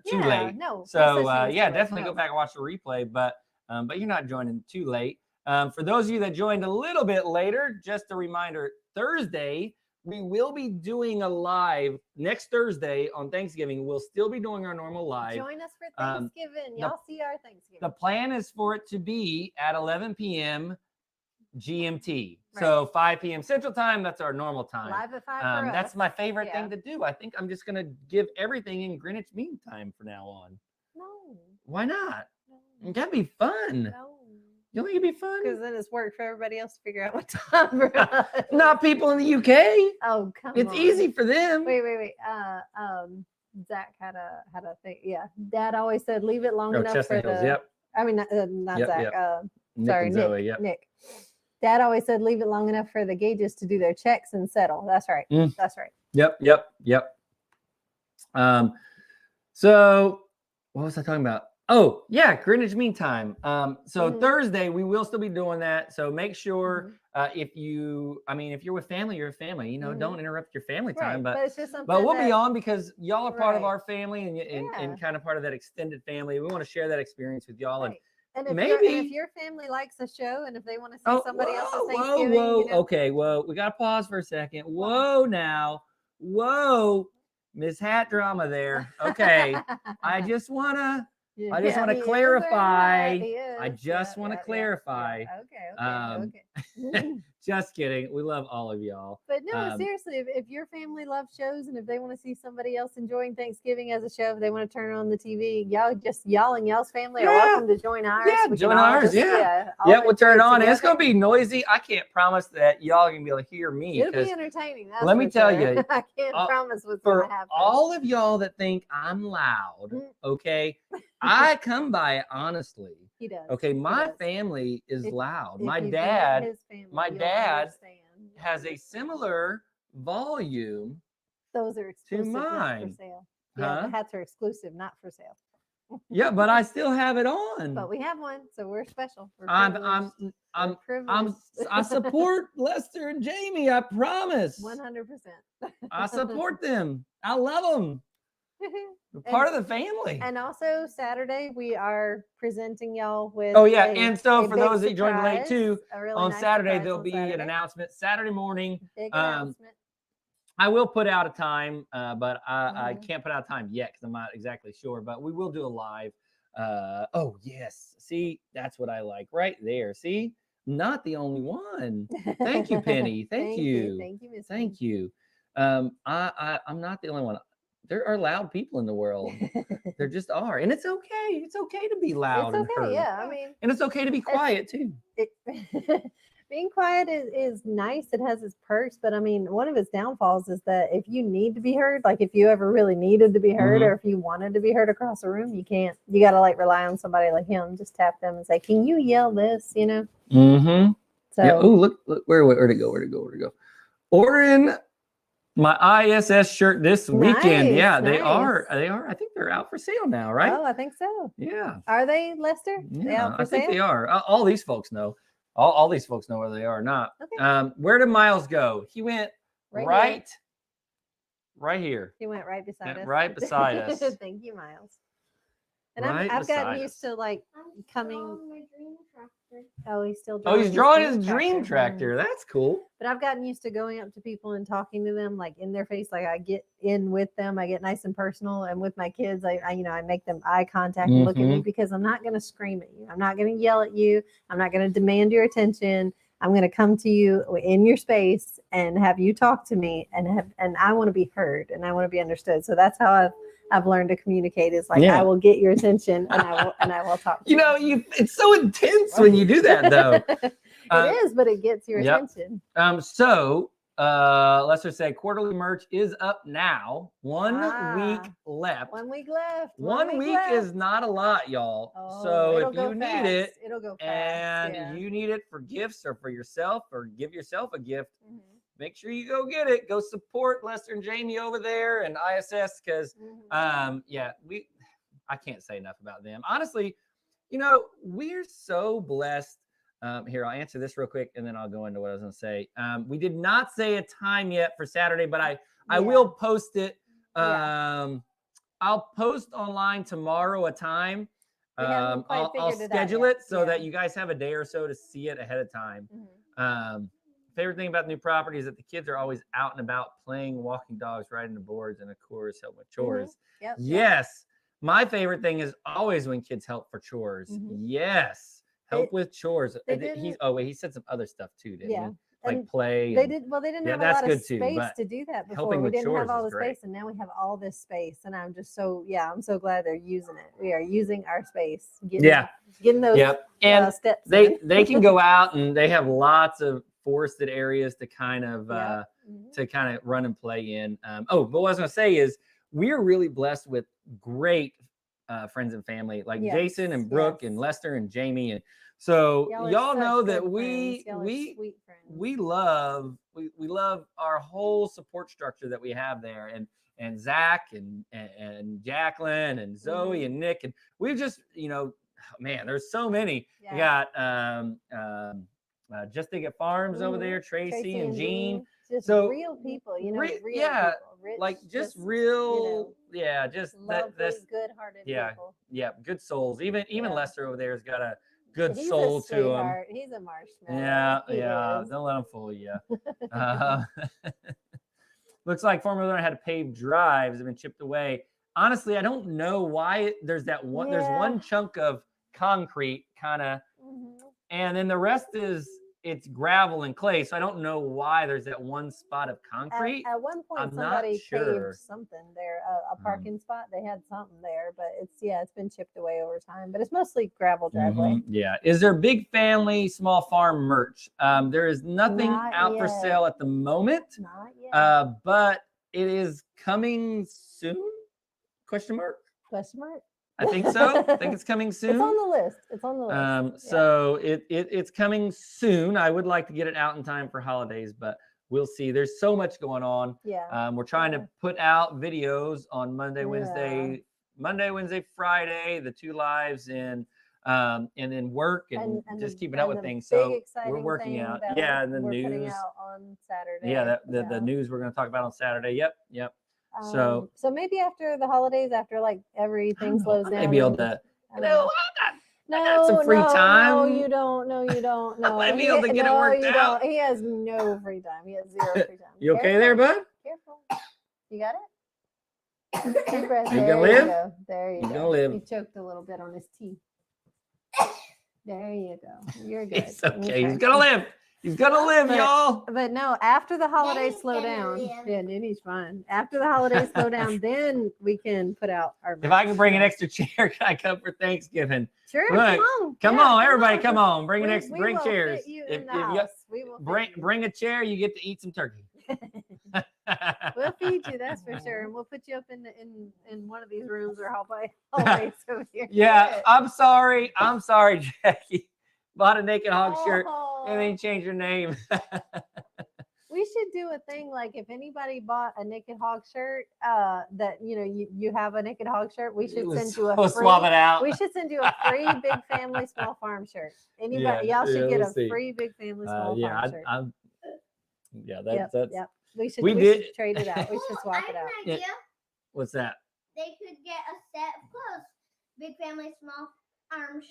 too late. No. So definitely go back and watch the replay, but you're not joining too late. For those of you that joined a little bit later, just a reminder, Thursday, we will be doing a live next Thursday on Thanksgiving. We'll still be doing our normal live. Join us for Thanksgiving. Y'all see our Thanksgiving. The plan is for it to be at 11 p.m. GMT. Right. So 5 p.m. Central Time. That's our normal time. Live at 5 for That's us. my favorite thing to do. I think I'm just going to give everything in Greenwich Mean Time from now on. No. Why not? No. It got to be fun. No. You don't think it'd be fun? Because then it's work for everybody else to figure out what time for us. Not people in the UK. Oh, come on. It's easy for them. Wait. Zach had a thing. Yeah. Dad always said, leave it long enough for Hills, the. Yep. I mean, not Yep, Zach. yep. Sorry, and Zoe, yep. Nick. Dad always said, leave it long enough for the gauges to do their checks and settle. That's right. That's right. Yep. So what was I talking about? Oh, yeah, Greenwich Mean Time. Thursday, we will still be doing that. So make sure if you're with family, you're a family. You know, don't interrupt your family time. But it's just something. But we'll be on because y'all are part of our family and kind of part of that extended family. We want to share that experience with y'all. And if your family likes the show and if they want to see somebody else's Thanksgiving. Okay, we got to pause for a second. Whoa, Miss Hat Drama there. Okay, I just want to clarify. I just want to clarify. Okay. Just kidding. We love all of y'all. But no, seriously, if your family loves shows and if they want to see somebody else enjoying Thanksgiving as a show, if they want to turn on the TV, y'all and y'all's family are welcome to join ours. Yeah, join ours. We'll turn it on. And it's going to be noisy. I can't promise that y'all are going to be able to hear me. It'll be entertaining. Let me tell you. I can't promise what's going to happen. For all of y'all that think I'm loud, okay, I come by it honestly. He does. Okay, my family is loud. My dad has a similar volume. Those are exclusive, to mine. not for sale. Yeah, the hats are exclusive, not for sale. Yeah, but I still have it on. But we have one, so we're special. I support Lester and Jamie. I promise. 100%. I support them. I love them. Part of the family. And also Saturday we are presenting y'all with and so for those that joined late too, on nice Saturday there'll be an announcement Saturday morning. Big announcement. I will put out a time, but I can't put out a time yet because I'm not exactly sure, but we will do a live. Oh yes, see, that's what I like right there. See, not the only one. Thank you, Penny. Thank you. Thank you, Miss. Thank you. I'm not the only one. There are loud people in the world. There just are. And it's okay. It's okay to be loud. It's okay, and yeah. I mean, and it's okay to be quiet too. Being quiet is nice. It has its perks, but I mean, one of its downfalls is that if you need to be heard, like if you ever really needed to be heard or if you wanted to be heard across the room, you can't. You got to like rely on somebody like him. Just tap them and say, can you yell this, you know? Mm-hmm. So, yeah. Oh, look, where'd it go? Ordering my ISS shirt this weekend. Yeah, they are. I think they're out for sale now, right? Oh, I think so. Yeah. Are they, Lester? Yeah, I think they are. All these folks know. All these folks know whether they are or not. Okay. Where did Miles go? He went right here. He went right beside us. Right beside us. Thank you, Miles. And I've gotten used to like coming. Oh, he's still drawing. Oh, he's drawing his dream tractor. That's cool. But I've gotten used to going up to people and talking to them like in their face. Like I get in with them. I get nice and personal. And with my kids, I make them eye contact and look at me because I'm not going to scream at you. I'm not going to yell at you. I'm not going to demand your attention. I'm going to come to you in your space and have you talk to me and I want to be heard and I want to be understood. So that's how I've learned to communicate is like, I will get your attention and I will talk to you. It's so intense when you do that though. It is, but it gets your attention. So let's just say quarterly merch is up now. 1 week left. 1 week left. 1 week is not a lot, y'all. So if you need it, it'll go fast. And you need it for gifts or for yourself or give yourself a gift, make sure you go get it. Go support Lester and Jamie over there and ISS because I can't say enough about them. Honestly, we're so blessed Here, I'll answer this real quick, and then I'll go into what I was going to say. We did not say a time yet for Saturday, but I will post it. I'll post online tomorrow a time. I'll schedule it so that you guys have a day or so to see it ahead of time. Favorite thing about the new property is that the kids are always out and about playing, walking dogs, riding the boards, and of course help with chores. Yes. My favorite thing is always when kids help for chores. Yes. Help with chores. He said some other stuff too, didn't he? Like play. They didn't have a lot of space to do that before. We didn't have all the space, and now we have all this space. And I'm just I'm so glad they're using it. We are using our space. Getting those steps. They can go out, and they have lots of forested areas to kind of run and play in. But what I was going to say is we're really blessed with great friends and family like Jason and Brooke and Lester and Jamie, and so y'all know that we love our whole support structure that we have there, and Zach and Jacqueline and Zoe and Nick, and we've just man, there's so many. We got Just Think It Farms over there, Tracy and Jean. Just real people, real people. Rich, like just real, just lovely, good-hearted people. Good souls. Even Lester over there has got a good soul to him. He's a marshmallow. Don't let him fool you. Looks like Formula One had to pave drives have been chipped away. Honestly, I don't know why there's that one. There's one chunk of concrete kind of, and then the rest it's gravel and clay. So I don't know why there's that one spot of concrete. At one point, somebody paved something there, a parking spot. They had something there, but it's been chipped away over time. But it's mostly gravel driveway. Is there big family, small farm merch? There is nothing out for sale at the moment. Not yet. But it is coming soon? Question mark. I think so. I think it's coming soon. It's on the list. So it's coming soon. I would like to get it out in time for holidays, but we'll see. There's so much going on. We're trying to put out videos on Monday, Wednesday, Friday, the 2 lives, and then work and just keeping up with things. So we're working out. And the news putting out on Saturday. The news we're going to talk about on Saturday. Yep. So maybe after the holidays, after like everything slows down, maybe able to. I got some free time. No, you don't. No, I might be able to get it worked out. He has no free time. He has zero free time. You okay there, bud? Careful. You got it. Deep breath. You gonna live? There you go. Gonna live. He choked a little bit on his teeth. There you go. You're good. It's okay. He's gonna live. He's gonna live, y'all. But no, after the holidays slow down, Denny's fine. After the holidays slow down, then we can put out our. If I can bring an extra chair, can I come for Thanksgiving? Sure. Come on, everybody, come on. Bring bring chairs. Bring a chair, you get to eat some turkey. We'll feed you, that's for sure, and we'll put you up in one of these rooms or hallways over here. I'm sorry, Jackie. Bought a Naked Hog shirt and then change your name. We should do a thing like if anybody bought a Naked Hog shirt, that you have a Naked Hog shirt, we should send you a free. Swap it out. We should send you a free Big Family Small Farm shirt. Anybody, y'all should get a free Big Family Small Farm shirt. That's. We should trade it out. We should swap it out. Idea. What's that? They could get a set of clothes: Big Family Small Farm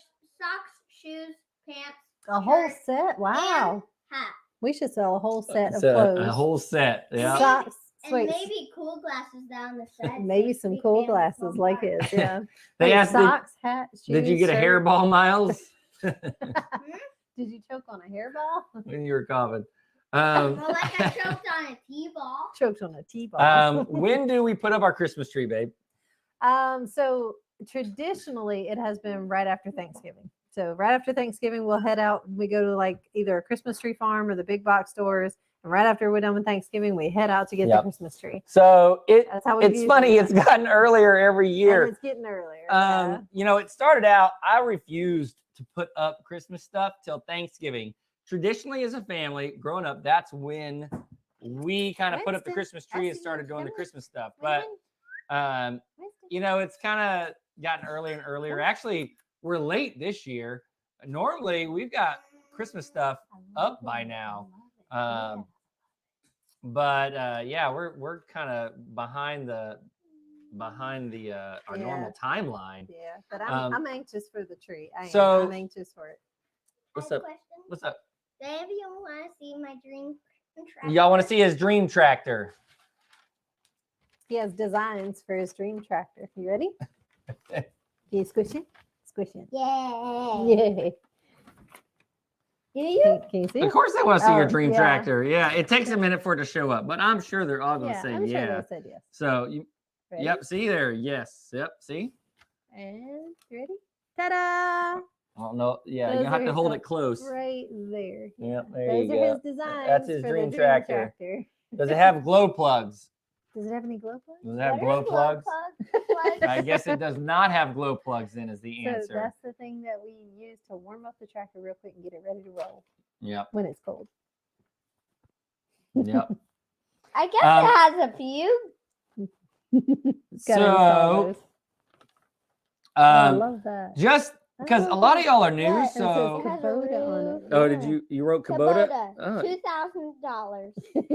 socks, shoes, pants. A whole set. Wow. Hat. We should sell a whole set of clothes. A whole set. Yeah. Socks. And maybe cool glasses down the side. Maybe some cool glasses like his. Yeah. They asked socks, hat, shoes. Did you get a hairball, Miles? Did you choke on a hairball? When you were coughing. Like I choked on a T-ball. Choked on a T-ball. When do we put up our Christmas tree, babe? So traditionally it has been right after Thanksgiving. So right after Thanksgiving, we'll head out. We go to like either a Christmas tree farm or the big box stores. And right after we're done with Thanksgiving, we head out to get the Christmas tree. So it's funny. It's gotten earlier every year. And it's getting earlier. It started out, I refused to put up Christmas stuff till Thanksgiving. Traditionally, as a family, growing up, that's when we kind of put up the Christmas tree and started doing the Christmas stuff. But, it's kind of gotten earlier and earlier. Actually, we're late this year. Normally, we've got Christmas stuff up by now. But yeah, we're kind of behind the our normal timeline. Yeah, but I'm anxious for the tree. I'm anxious for it. What's up? What's up? Do any of you want to see my dream tractor? Y'all want to see his dream tractor? He has designs for his dream tractor. You ready? Can you squish it? Squish it. Yeah. Yay. Do you? Can you see? Of course, I want to see your Oh, dream yeah. tractor. Yeah, it takes a minute for it to show up, but I'm sure they're all going to say I'm yeah. sure they said yes. So you, Ready? yep. See there, yes. Yep. See. And ready? Ta-da! I don't know. Yeah, Those you have are to hold it close. Right there. Yep, there Those you are go. his designs. That's his for dream the tractor. Does it have glow plugs? Does it have any glow plugs? Does it have What glow are plugs? plugs? I guess it does not have glow plugs in is the So answer. that's the thing that we use to warm up the tractor real quick and get it ready to roll Yep. when it's cold. Yep. I guess it has a few. So, I love that. just because a lot of y'all are new, What? It says so Kubota on it. oh, Yeah. did you wrote Kubota? Oh, $2,000.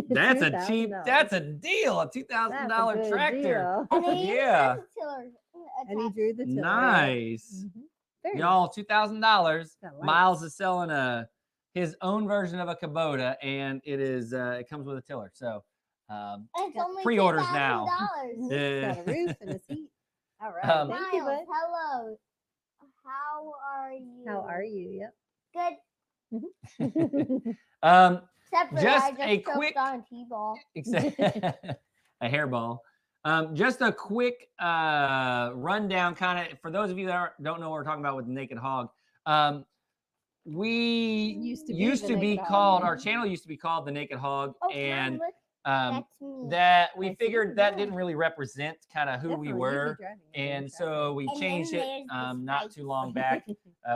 that's a cheap. $2,000. That's a deal. A $2,000 good tractor. deal. And it Yeah. has a tiller And he attached. drew the tiller. Nice. Mhm. Very Y'all, $2,000. Got lights. Miles is selling his own version of a Kubota, and it comes with a tiller. So And it's only pre-orders now. $2,000. nice. Got a roof and a seat. All right. Um, Thank you, Miles, bud. hello. How are you? How are you? Good. Except for Just I just a choked quick- on a T-ball. a hairball. Just a quick rundown, kind of for those of you that don't know what we're talking about with the Naked Hog. We Used to be used the to be Naked Hog. called, our channel used to be called the Naked Hog, Oh, and Mom, look, that's me. that we I see, figured that yeah. didn't really represent kind of who we Definitely, were, you'd be driving a and tractor. so we And changed then it there's the not spikes. too long back. We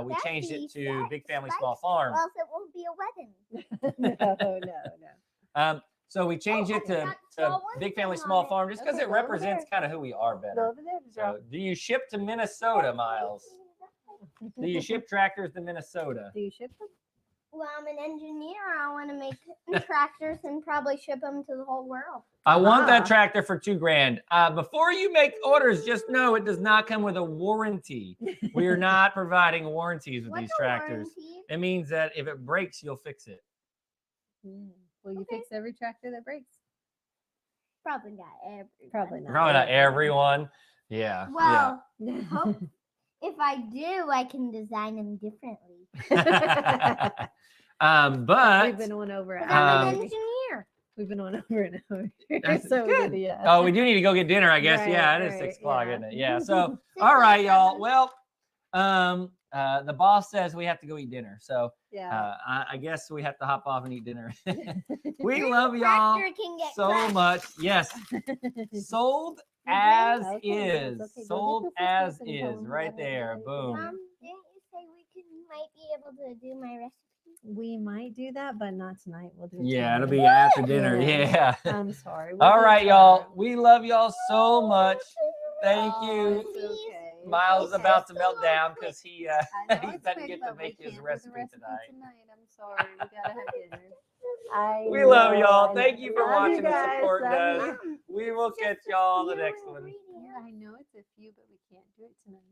That's changed it the to Big Family spikes, Small Farm. Or else it won't be a wedding. No. So we changed Oh, it I to got small ones Big Family on Small it. Farm just because Okay, it go over represents there. kind of who we are Go better. over there, So, do you ship to Minnesota, Miles? Do you ship tractors to Minnesota? Do you ship them? Well, I'm an engineer. I want to make tractors and probably ship them to the whole world. I want that Ah. tractor for $2,000. Before you make orders, just know it does not come with a warranty. We are not providing warranties with What's these a tractors. warranty? It means that if it breaks, you'll fix it. Will you fix every tractor that breaks? Probably not every. Probably not. Probably not everyone. Yeah. Well, Hope. if I do, I can design them differently. Yeah. We've But been on over. But an I'm hour. an Um, engineer. We've been on over and over. That's So good. yeah. Oh, we do need to go get dinner, I guess. Right, Yeah, it is right, 6 o'clock, yeah. isn't it? Yeah. So, 6 all right, y'all. o'clock. Well, the boss says we have to go eat dinner. So, Yeah. I guess we have to hop off and eat dinner. We Your love y'all tractor can get so crushed. much. Yes. Sold as Okay, is. that's okay. Go get Sold the as sisters and tell is. them Right that there. it's Boom. Didn't you say might be able to do my recipe? We might do that, but not tonight. We'll do it. Yeah, it'll tomorrow. be after dinner. Yeah. Yeah. I'm sorry. We'll All do it right, y'all. tomorrow. We love y'all so much. Thank Oh, you. it's okay. Miles is Okay. about to melt down because he I know he it's doesn't quick, get to but we make his can't do the recipe tonight. I'm sorry. We gotta have dinner. We love know, y'all. I Thank know. you for Love watching and guys. supporting Love us. you. We will It's catch just a y'all on the few next one. ingredients. I know it's a few, but we can't do it tonight.